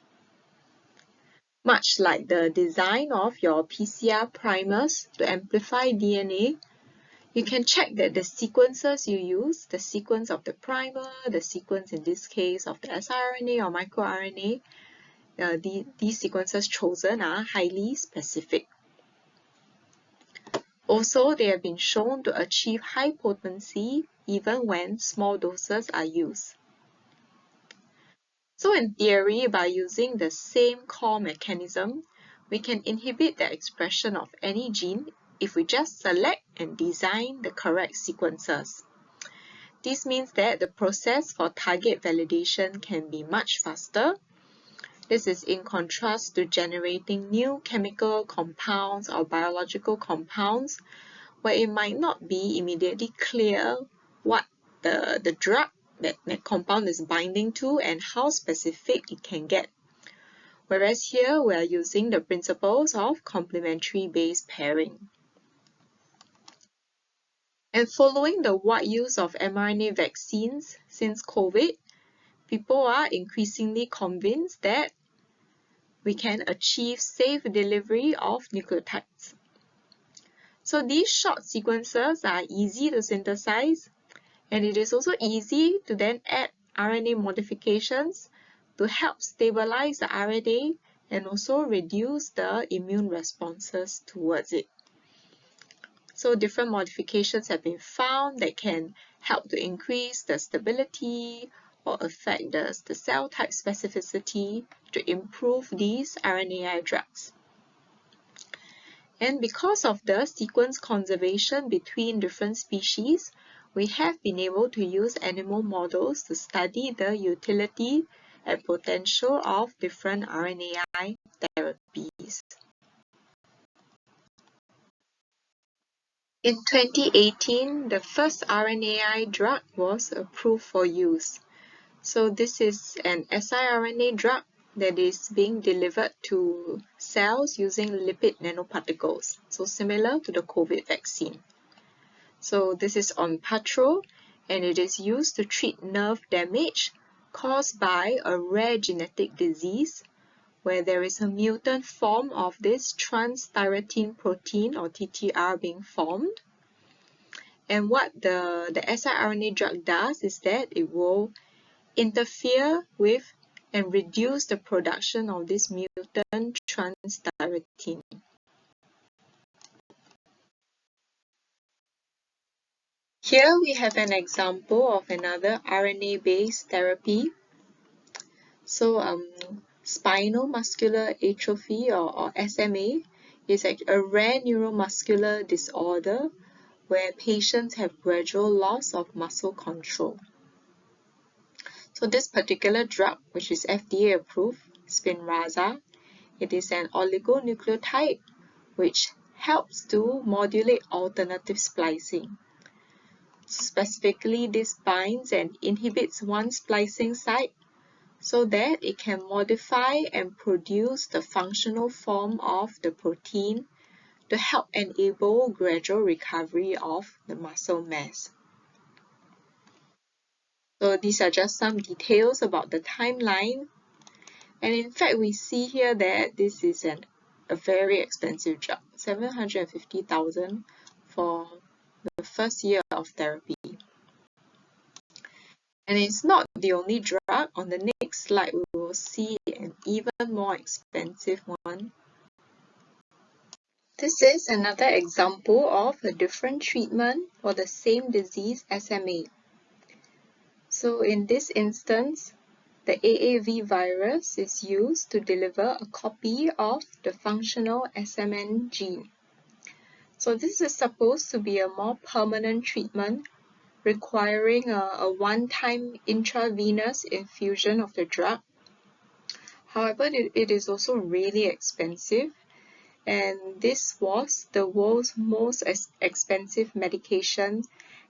Much like the design of your PCR primers to amplify DNA, you can check that the sequences you use, the sequence of the primer, the sequence in this case of the siRNA or microRNA, these sequences chosen are highly specific. Also, they have been shown to achieve high potency even when small doses are used. So in theory, by using the same core mechanism, we can inhibit the expression of any gene if we just select and design the correct sequences. This means that the process for target validation can be much faster. This is in contrast to generating new chemical compounds or biological compounds, where it might not be immediately clear what the drug that compound is binding to and how specific it can get. Whereas here we are using the principles of complementary base pairing. And following the wide use of mRNA vaccines since COVID, people are increasingly convinced that we can achieve safe delivery of nucleotides. So these short sequences are easy to synthesize, and it is also easy to then add RNA modifications to help stabilize the RNA and also reduce the immune responses towards it. So different modifications have been found that can help to increase the stability or affect the cell type specificity to improve these RNAi drugs. And because of the sequence conservation between different species, we have been able to use animal models to study the utility and potential of different RNAi therapies. In 2018, the first RNAi drug was approved for use. So this is an siRNA drug that is being delivered to cells using lipid nanoparticles, so similar to the COVID vaccine. So this is Onpattro, and it is used to treat nerve damage caused by a rare genetic disease where there is a mutant form of this transthyretin protein or TTR being formed. And what the siRNA drug does is that it will interfere with and reduce the production of this mutant transthyretin. Here we have an example of another RNA-based therapy. So spinal muscular atrophy or SMA is a rare neuromuscular disorder where patients have gradual loss of muscle control. So this particular drug, which is FDA approved, Spinraza, it is an oligonucleotide which helps to modulate alternative splicing. Specifically, this binds and inhibits one splicing site so that it can modify and produce the functional form of the protein to help enable gradual recovery of the muscle mass. So these are just some details about the timeline. And in fact, we see here that this is a very expensive drug, 750,000 for the first year of therapy. And it's not the only drug. On the next slide, we will see an even more expensive one. This is another example of a different treatment for the same disease, SMA. So in this instance, the AAV virus is used to deliver a copy of the functional SMN gene. So this is supposed to be a more permanent treatment requiring a one-time intravenous infusion of the drug. However, it is also really expensive, and this was the world's most expensive medication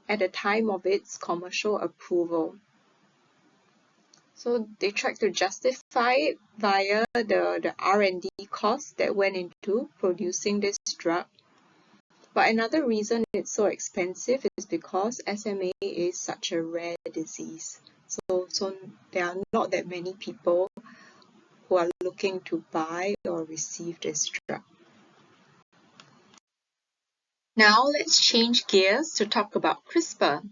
at the time of its commercial approval. So they tried to justify it via the R&D costs that went into producing this drug. But another reason it's so expensive is because SMA is such a rare disease. So there are not that many people who are looking to buy or receive this drug. Now let's change gears to talk about CRISPR.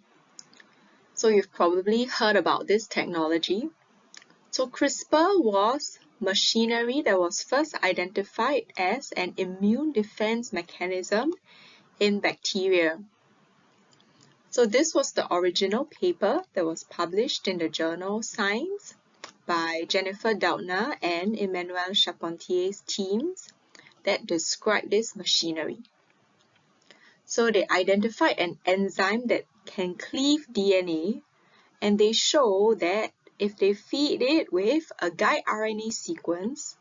So you've probably heard about this technology. So CRISPR was machinery that was first identified as an immune defense mechanism in bacteria. So this was the original paper that was published in the journal Science by Jennifer Doudna and Emmanuel Charpentier's teams that described this machinery. So they identified an enzyme that can cleave DNA, and they show that if they feed it with a guide RNA sequence,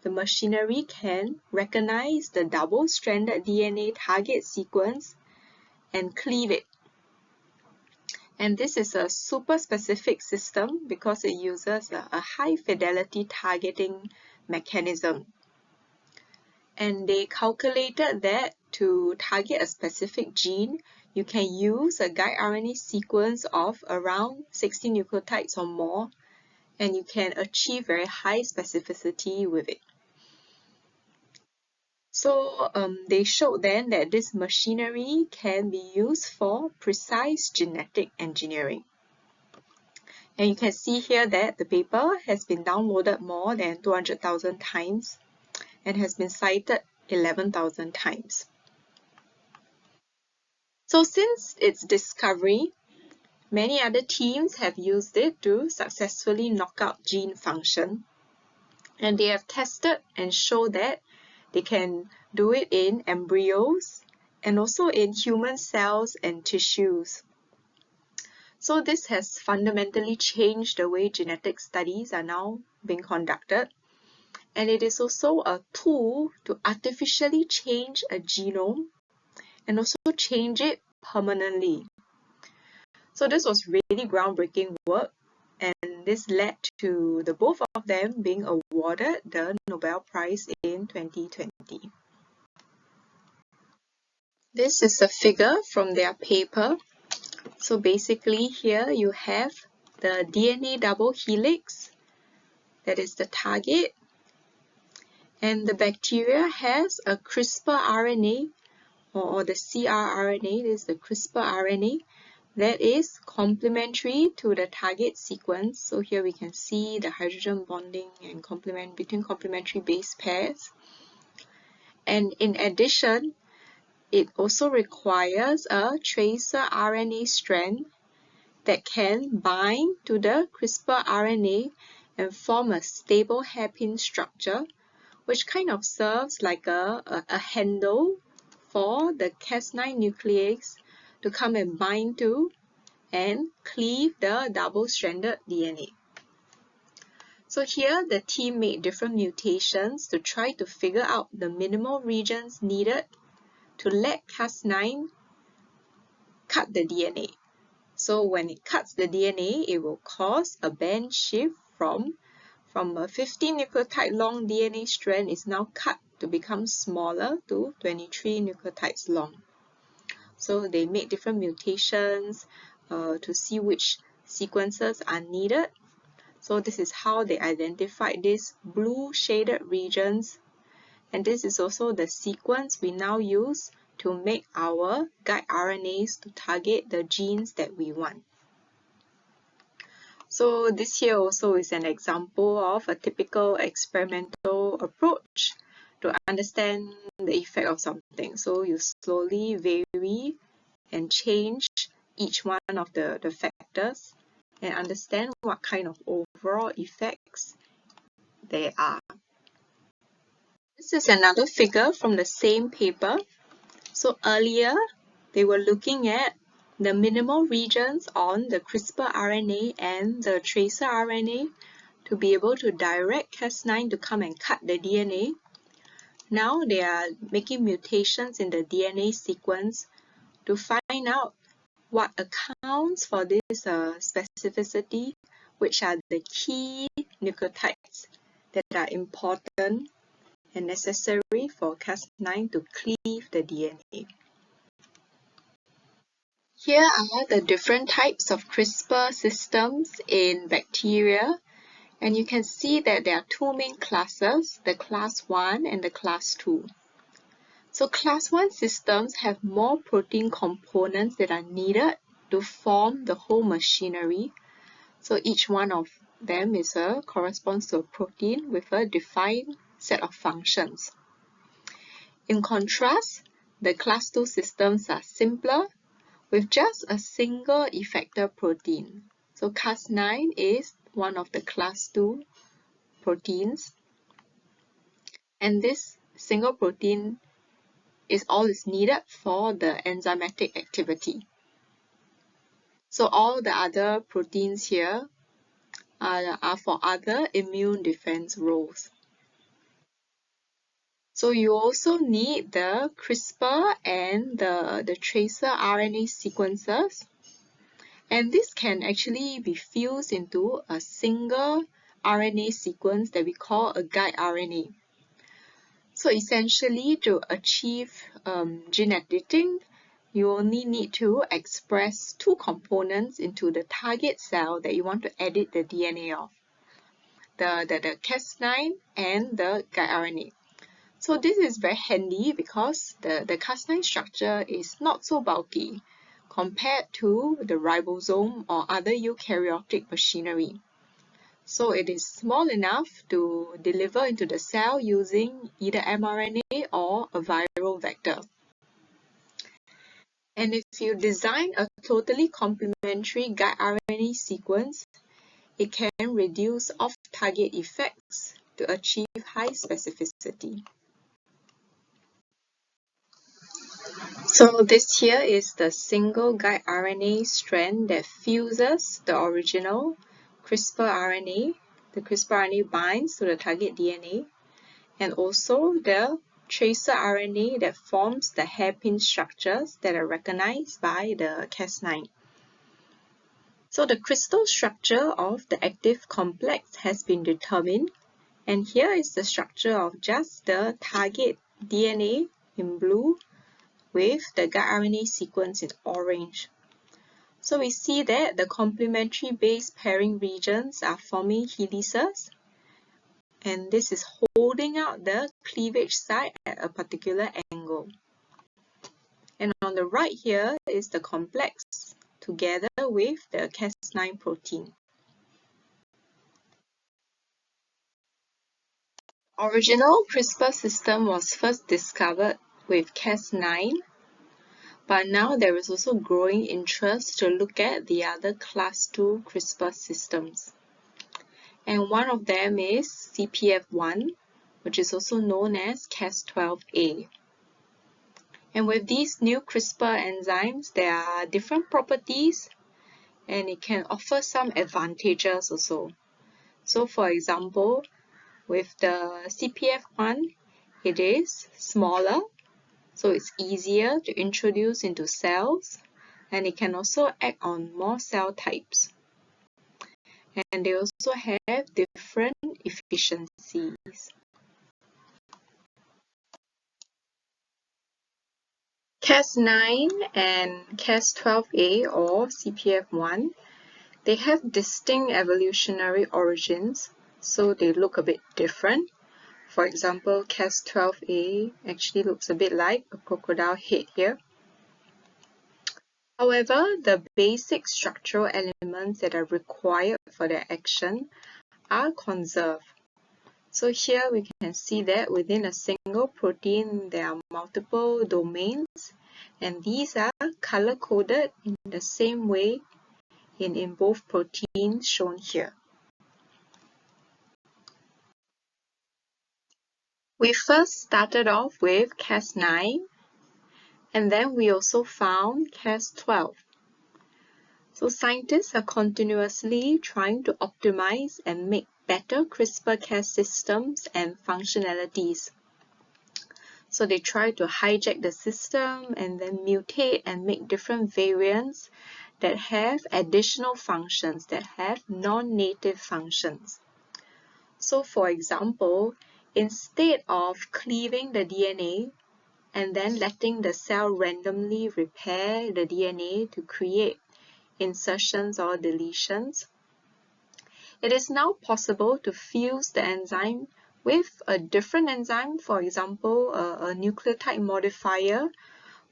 the machinery can recognize the double-stranded DNA target sequence and cleave it. And this is a super specific system because it uses a high-fidelity targeting mechanism. And they calculated that to target a specific gene, you can use a guide RNA sequence of around 60 nucleotides or more, and you can achieve very high specificity with it. So they showed then that this machinery can be used for precise genetic engineering. And you can see here that the paper has been downloaded more than 200,000 times and has been cited 11,000 times. So since its discovery, many other teams have used it to successfully knock out gene function. And they have tested and shown that they can do it in embryos and also in human cells and tissues. So this has fundamentally changed the way genetic studies are now being conducted. And it is also a tool to artificially change a genome and also change it permanently. So this was really groundbreaking work, and this led to the both of them being awarded the Nobel Prize in 2020. This is a figure from their paper. So basically here you have the DNA double helix, that is the target, and the bacteria has a CRISPR RNA or the crRNA, this is the CRISPR RNA, that is complementary to the target sequence. So here we can see the hydrogen bonding and between complementary base pairs. And in addition, it also requires a tracer RNA strand that can bind to the CRISPR RNA and form a stable hairpin structure, which kind of serves like a handle for the Cas9 nuclease to come and bind to and cleave the double-stranded DNA. So here the team made different mutations to try to figure out the minimal regions needed to let Cas9 cut the DNA. So when it cuts the DNA, it will cause a bend shift from a 15 nucleotide long DNA strand is now cut to become smaller to 23 nucleotides long. So they made different mutations to see which sequences are needed. So this is how they identified these blue shaded regions, and this is also the sequence we now use to make our guide RNAs to target the genes that we want. So this here also is an example of a typical experimental approach to understand the effect of something. So you slowly vary and change each one of the factors and understand what kind of overall effects there are. This is another figure from the same paper. So earlier, they were looking at the minimal regions on the CRISPR RNA and the tracer RNA to be able to direct Cas9 to come and cut the DNA. Now they are making mutations in the DNA sequence to find out what accounts for this specificity, which are the key nucleotides that are important and necessary for Cas9 to cleave the DNA. Here are the different types of CRISPR systems in bacteria, and you can see that there are two main classes, the class 1 and the class 2. So class 1 systems have more protein components that are needed to form the whole machinery. So each one of them corresponds to a protein with a defined set of functions. In contrast, the class 2 systems are simpler with just a single effector protein. So Cas9 is one of the class 2 proteins, and this single protein is all is needed for the enzymatic activity. So all the other proteins here are for other immune defense roles. So you also need the CRISPR and the tracer RNA sequences, and this can actually be fused into a single RNA sequence that we call a guide RNA. So essentially, to achieve gene editing, you only need to express two components into the target cell that you want to edit the DNA of, the Cas9 and the guide RNA. So this is very handy because the Cas9 structure is not so bulky compared to the ribosome or other eukaryotic machinery. So it is small enough to deliver into the cell using either mRNA or a viral vector. And if you design a totally complementary guide RNA sequence, it can reduce off-target effects to achieve high specificity. So this here is the single guide RNA strand that fuses the original CRISPR RNA. The CRISPR RNA binds to the target DNA, and also the tracer RNA that forms the hairpin structures that are recognized by the Cas9. So the crystal structure of the active complex has been determined, and here is the structure of just the target DNA in blue with the guide RNA sequence in orange. So we see that the complementary base pairing regions are forming helices, and this is holding out the cleavage site at a particular angle. And on the right here is the complex together with the Cas9 protein. Original CRISPR system was first discovered with Cas9, but now there is also growing interest to look at the other class 2 CRISPR systems. And one of them is CPF1, which is also known as Cas12a. And with these new CRISPR enzymes, there are different properties, and it can offer some advantages also. So for example, with the CPF1, it is smaller, so it's easier to introduce into cells, and it can also act on more cell types. and they also have different efficiencies. Cas9 and Cas12a or CPF1, they have distinct evolutionary origins, so they look a bit different. For example, Cas12a actually looks a bit like a crocodile head here. However, the basic structural elements that are required for their action are conserved. So here we can see that within a single protein there are multiple domains, and these are color-coded in the same way in both proteins shown here. We first started off with Cas9, and then we also found Cas12. So scientists are continuously trying to optimize and make better CRISPR-Cas systems and functionalities. So they try to hijack the system and then mutate and make different variants that have additional functions, that have non-native functions. So for example, instead of cleaving the DNA and then letting the cell randomly repair the DNA to create insertions or deletions, it is now possible to fuse the enzyme with a different enzyme, for example, a nucleotide modifier,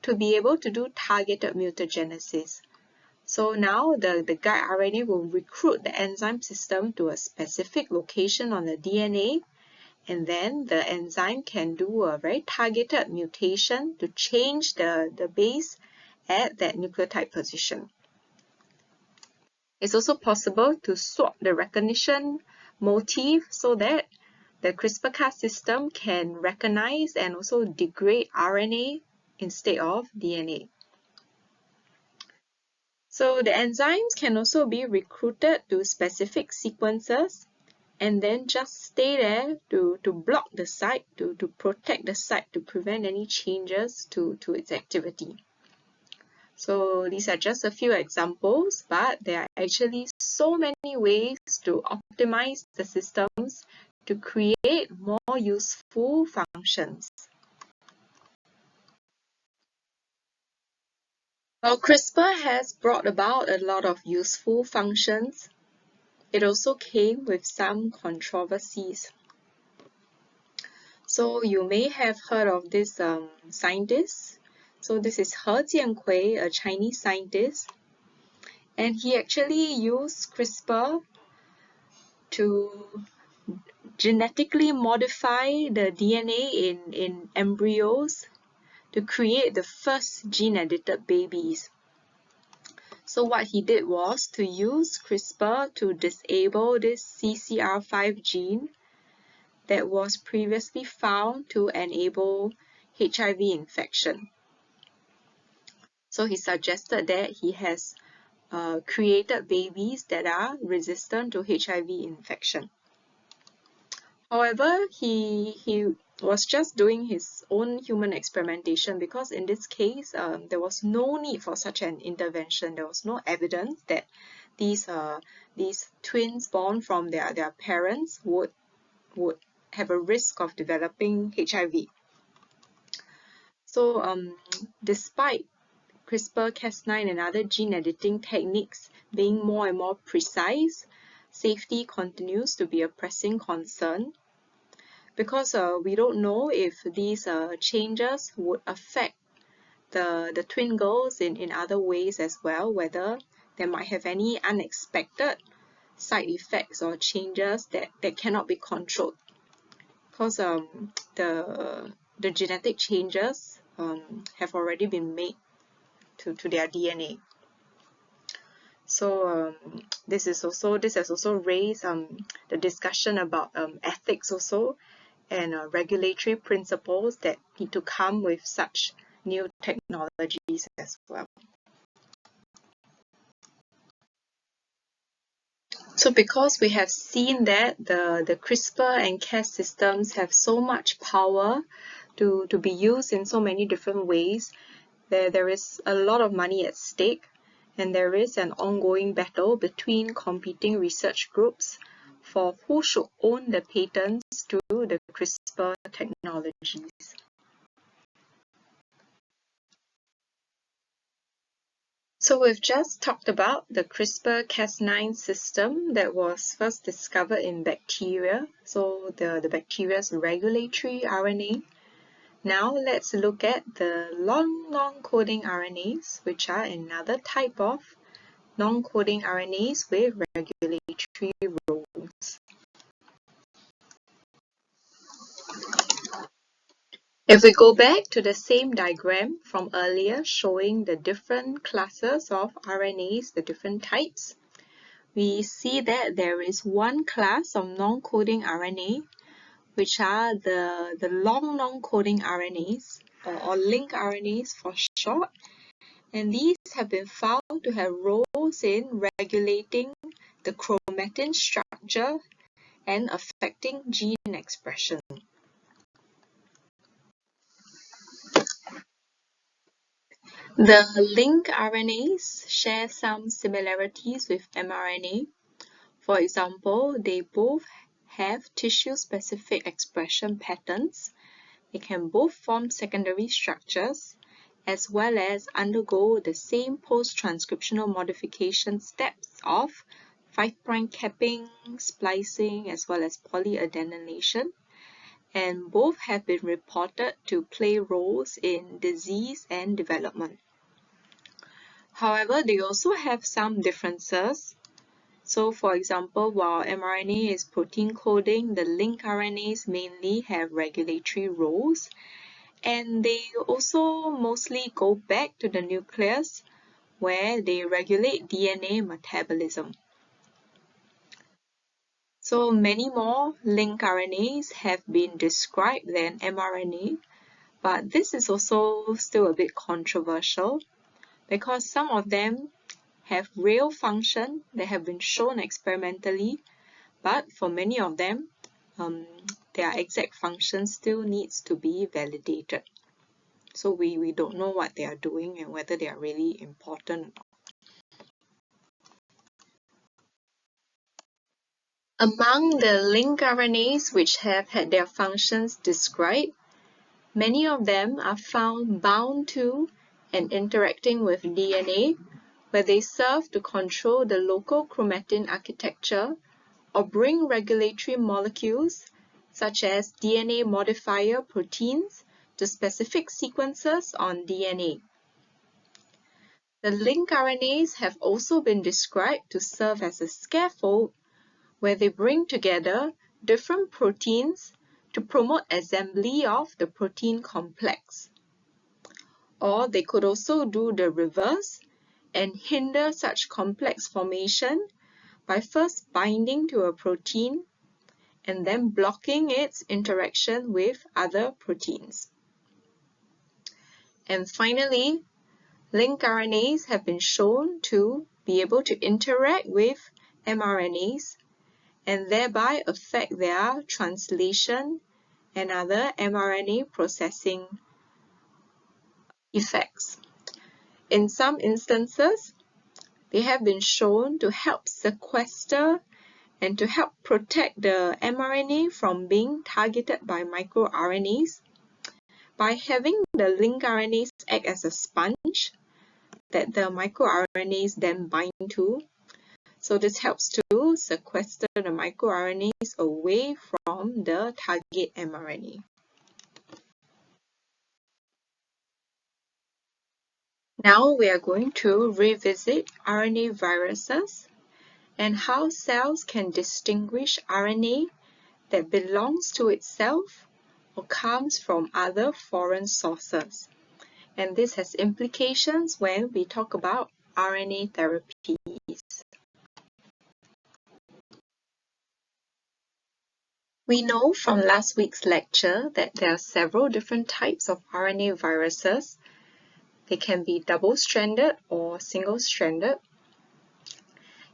to be able to do targeted mutagenesis. So now the guide RNA will recruit the enzyme system to a specific location on the DNA, and then the enzyme can do a very targeted mutation to change the base at that nucleotide position. It's also possible to swap the recognition motif so that the CRISPR-Cas system can recognize and also degrade RNA instead of DNA. So the enzymes can also be recruited to specific sequences and then just stay there to block the site, to protect the site, to prevent any changes to its activity. So these are just a few examples, but there are actually so many ways to optimize the systems to create more useful functions. While CRISPR has brought about a lot of useful functions, it also came with some controversies. So you may have heard of this scientist. So this is He Jiankui, a Chinese scientist, and he actually used CRISPR to genetically modify the DNA in embryos to create the first gene-edited babies. So what he did was to use CRISPR to disable this CCR5 gene that was previously found to enable HIV infection. So he suggested that he has created babies that are resistant to HIV infection. However, he was just doing his own human experimentation, because in this case there was no need for such an intervention. There was no evidence that these twins born from their parents would have a risk of developing HIV. So despite CRISPR-Cas9 and other gene editing techniques being more and more precise, safety continues to be a pressing concern, because we don't know if these changes would affect the twin girls in other ways as well, whether they might have any unexpected side effects or changes that cannot be controlled, because the genetic changes have already been made to their DNA. So this has also raised the discussion about ethics also, and regulatory principles that need to come with such new technologies as well. So because we have seen that the CRISPR and Cas systems have so much power to be used in so many different ways, there is a lot of money at stake, and there is an ongoing battle between competing research groups for who should own the patents to the CRISPR technologies. So we've just talked about the CRISPR-Cas9 system that was first discovered in bacteria, so the bacteria's regulatory RNA. Now let's look at the long non-coding RNAs, which are another type of non-coding RNAs with regulatory roles. If we go back to the same diagram from earlier showing the different classes of RNAs, the different types, we see that there is one class of non-coding RNA, which are the long non-coding RNAs, or link RNAs for short, and these have been found to have roles in regulating the chromatin structure and affecting gene expression. The link RNAs share some similarities with mRNA. For example, they both have tissue-specific expression patterns. They can both form secondary structures as well as undergo the same post-transcriptional modification steps of 5' capping, splicing, as well as polyadenylation. And both have been reported to play roles in disease and development. However, they also have some differences. So, for example, while mRNA is protein coding, the link RNAs mainly have regulatory roles, and they also mostly go back to the nucleus where they regulate DNA metabolism. So many more link RNAs have been described than mRNA, but this is also still a bit controversial because some of them have real function that have been shown experimentally, but for many of them, their exact function still needs to be validated. So we don't know what they are doing and whether they are really important. Among the link RNAs which have had their functions described, many of them are found bound to and interacting with DNA, where they serve to control the local chromatin architecture or bring regulatory molecules such as DNA modifier proteins to specific sequences on DNA. The link RNAs have also been described to serve as a scaffold where they bring together different proteins to promote assembly of the protein complex. Or they could also do the reverse and hinder such complex formation by first binding to a protein and then blocking its interaction with other proteins. And finally, link RNAs have been shown to be able to interact with mRNAs and thereby affect their translation and other mRNA processing effects. In some instances, they have been shown to help sequester and to help protect the mRNA from being targeted by microRNAs by having the link RNAs act as a sponge that the microRNAs then bind to. So this helps to sequester the microRNAs away from the target mRNA. Now we are going to revisit RNA viruses and how cells can distinguish RNA that belongs to itself or comes from other foreign sources. And this has implications when we talk about RNA therapies. We know from last week's lecture that there are several different types of RNA viruses. They can be double-stranded or single-stranded.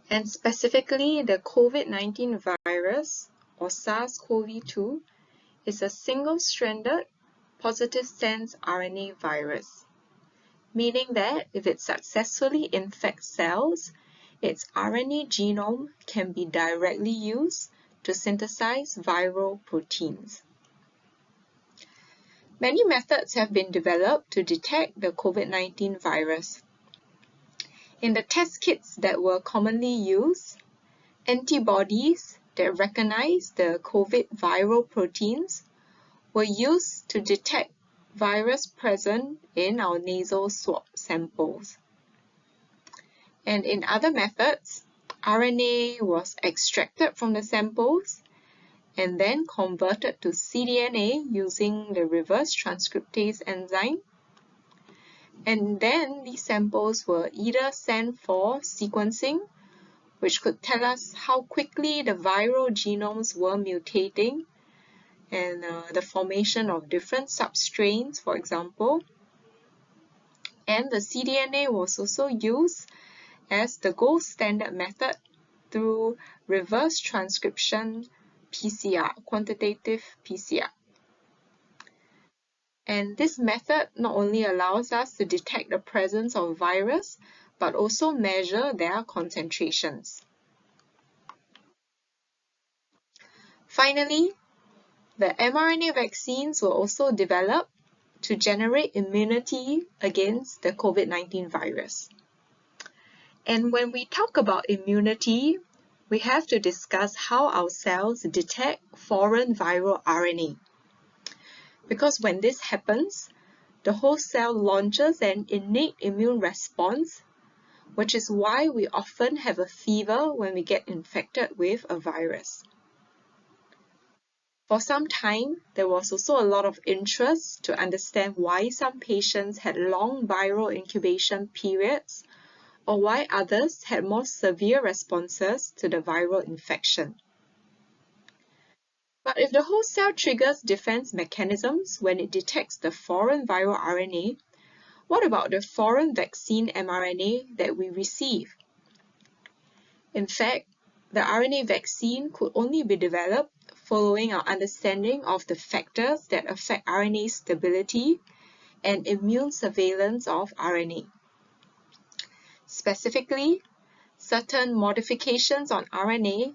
And specifically, the COVID-19 virus or SARS-CoV-2 is a single-stranded positive sense RNA virus. meaning that if it successfully infects cells, its RNA genome can be directly used to synthesize viral proteins. Many methods have been developed to detect the COVID-19 virus. In the test kits that were commonly used, antibodies that recognize the COVID viral proteins were used to detect virus present in our nasal swab samples. And in other methods, RNA was extracted from the samples and then converted to cDNA using the reverse transcriptase enzyme. And then these samples were either sent for sequencing, which could tell us how quickly the viral genomes were mutating and the formation of different substrains, for example. And the cDNA was also used as the gold standard method through reverse transcription PCR, quantitative PCR. And this method not only allows us to detect the presence of virus, but also measure their concentrations. Finally, the mRNA vaccines were also developed to generate immunity against the COVID-19 virus. And when we talk about immunity, we have to discuss how our cells detect foreign viral RNA. Because when this happens, the host cell launches an innate immune response, which is why we often have a fever when we get infected with a virus. For some time, there was also a lot of interest to understand why some patients had long viral incubation periods, or why others had more severe responses to the viral infection. But if the host cell triggers defense mechanisms when it detects the foreign viral RNA, what about the foreign vaccine mRNA that we receive? In fact, the RNA vaccine could only be developed following our understanding of the factors that affect RNA stability and immune surveillance of RNA. Specifically, certain modifications on RNA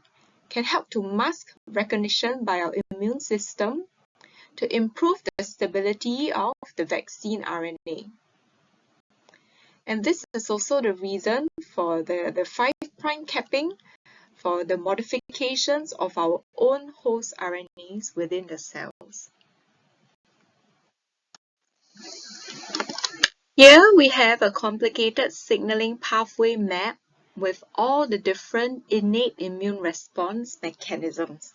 can help to mask recognition by our immune system to improve the stability of the vaccine RNA. And this is also the reason for the 5' capping for the modifications of our own host RNAs within the cells. Here we have a complicated signaling pathway map with all the different innate immune response mechanisms.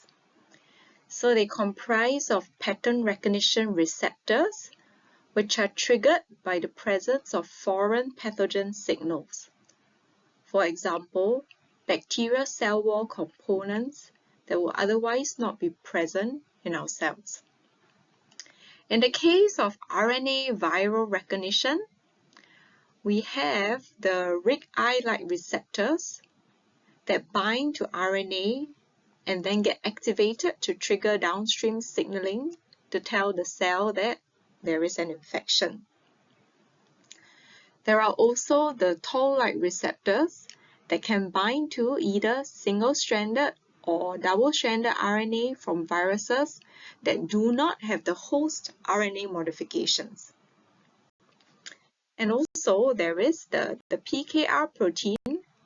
So they comprise of pattern recognition receptors, which are triggered by the presence of foreign pathogen signals. For example, bacterial cell wall components that will otherwise not be present in our cells. In the case of RNA viral recognition, we have the RIG-I-like receptors that bind to RNA and then get activated to trigger downstream signaling to tell the cell that there is an infection. There are also the Toll-like receptors that can bind to either single-stranded or double-stranded RNA from viruses that do not have the host RNA modifications. And also there is the PKR protein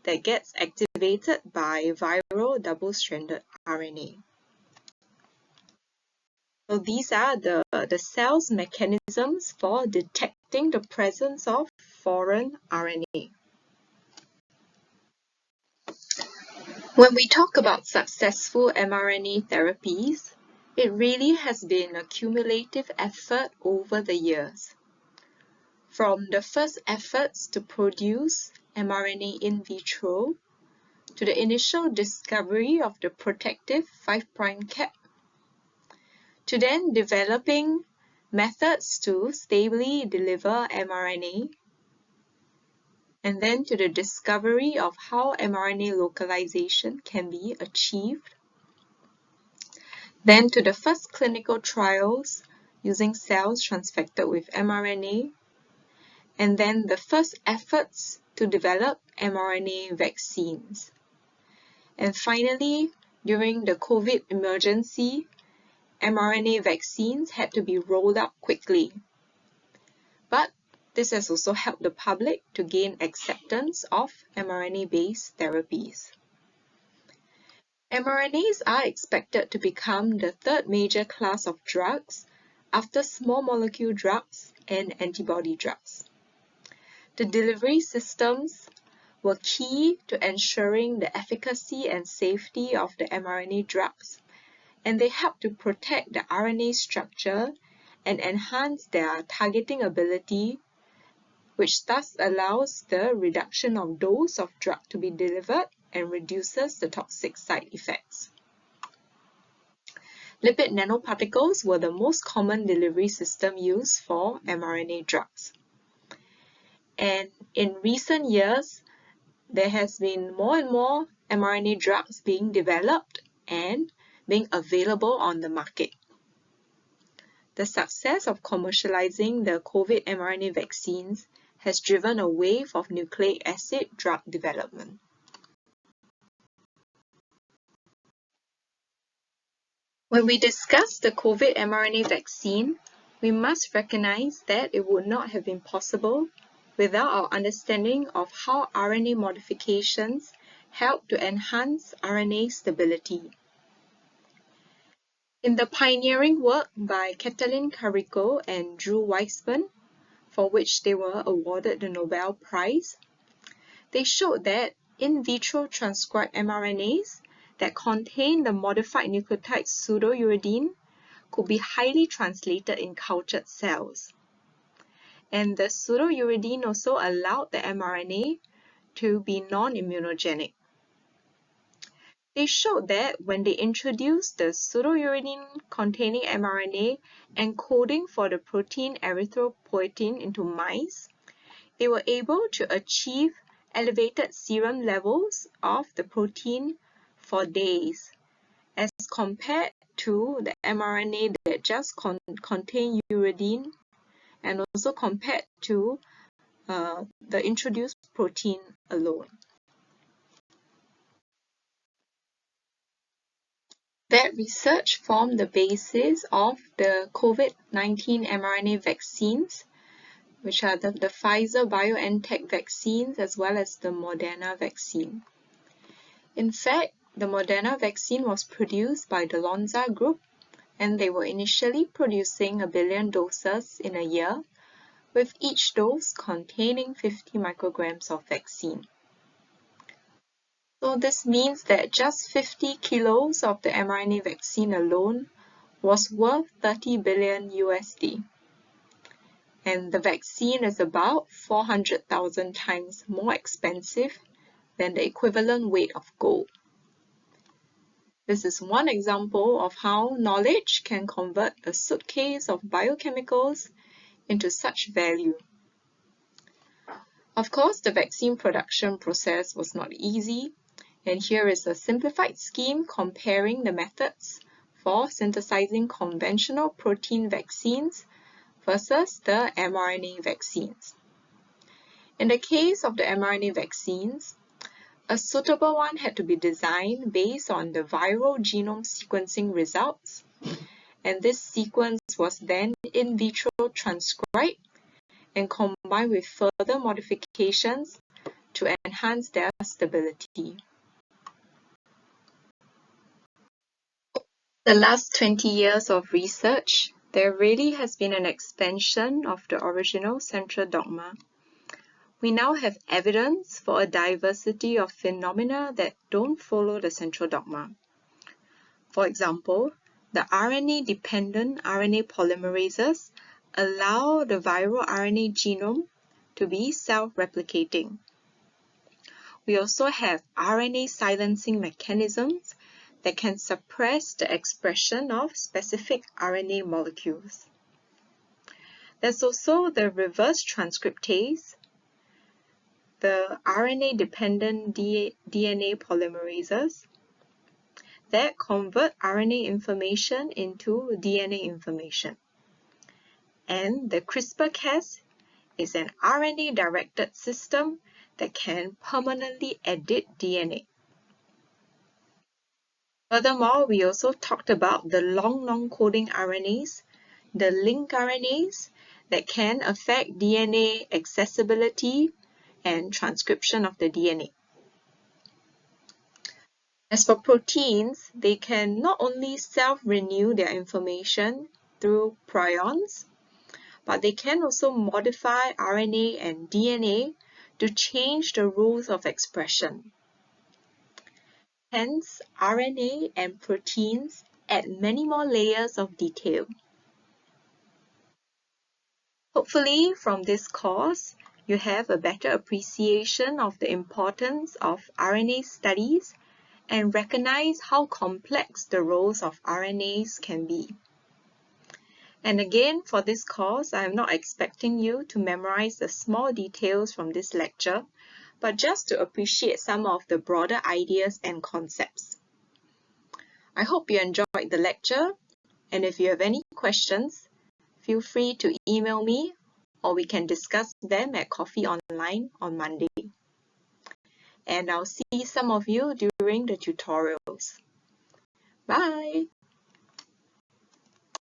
that gets activated by viral double-stranded RNA. So these are the cell's mechanisms for detecting the presence of foreign RNA. When we talk about successful mRNA therapies, it really has been a cumulative effort over the years. From the first efforts to produce mRNA in vitro, to the initial discovery of the protective 5' cap, to then developing methods to stably deliver mRNA, and then to the discovery of how mRNA localization can be achieved, then to the first clinical trials using cells transfected with mRNA, and then the first efforts to develop mRNA vaccines. And finally, during the COVID emergency, mRNA vaccines had to be rolled out quickly. But this has also helped the public to gain acceptance of mRNA-based therapies. mRNAs are expected to become the third major class of drugs after small molecule drugs and antibody drugs. The delivery systems were key to ensuring the efficacy and safety of the mRNA drugs, and they help to protect the RNA structure and enhance their targeting ability, which thus allows the reduction of dose of drug to be delivered and reduces the toxic side effects. Lipid nanoparticles were the most common delivery system used for mRNA drugs. And in recent years, there has been more and more mRNA drugs being developed and being available on the market. The success of commercializing the COVID mRNA vaccines has driven a wave of nucleic acid drug development. When we discuss the COVID mRNA vaccine, we must recognize that it would not have been possible without our understanding of how RNA modifications help to enhance RNA stability. In the pioneering work by Katalin Karikó and Drew Weissman, for which they were awarded the Nobel Prize, they showed that in vitro transcribed mRNAs that contain the modified nucleotide pseudouridine could be highly translated in cultured cells. And the pseudouridine also allowed the mRNA to be non-immunogenic. They showed that when they introduced the pseudouridine containing mRNA encoding for the protein erythropoietin into mice, they were able to achieve elevated serum levels of the protein for days, as compared to the mRNA that just contained uridine, and also compared to the introduced protein alone. That research formed the basis of the COVID-19 mRNA vaccines, which are the Pfizer-BioNTech vaccines as well as the Moderna vaccine. In fact, the Moderna vaccine was produced by the Lonza Group, and they were initially producing 1 billion doses in a year, with each dose containing 50 micrograms of vaccine. So this means that just 50 kilos of the mRNA vaccine alone was worth 30 billion USD. And the vaccine is about 400,000 times more expensive than the equivalent weight of gold. This is one example of how knowledge can convert a suitcase of biochemicals into such value. Of course, the vaccine production process was not easy, and here is a simplified scheme comparing the methods for synthesizing conventional protein vaccines versus the mRNA vaccines. In the case of the mRNA vaccines, a suitable one had to be designed based on the viral genome sequencing results, and this sequence was then in vitro transcribed and combined with further modifications to enhance their stability. The last 20 years of research, there really has been an expansion of the original central dogma. We now have evidence for a diversity of phenomena that don't follow the central dogma. For example, the RNA-dependent RNA polymerases allow the viral RNA genome to be self-replicating. We also have RNA silencing mechanisms that can suppress the expression of specific RNA molecules. There's also the reverse transcriptase, the RNA-dependent DNA polymerases that convert RNA information into DNA information, and the CRISPR-Cas is an RNA-directed system that can permanently edit DNA. Furthermore, we also talked about the long non-coding RNAs, the link RNAs that can affect DNA accessibility and transcription of the DNA. As for proteins, they can not only self-renew their information through prions, but they can also modify RNA and DNA to change the rules of expression. Hence, RNA and proteins add many more layers of detail. Hopefully, from this course, you have a better appreciation of the importance of RNA studies and recognize how complex the roles of RNAs can be. And again, for this course, I am not expecting you to memorize the small details from this lecture, but just to appreciate some of the broader ideas and concepts. I hope you enjoyed the lecture, and if you have any questions, feel free to email me, or we can discuss them at Coffee Online on Monday. And I'll see some of you during the tutorials. Bye!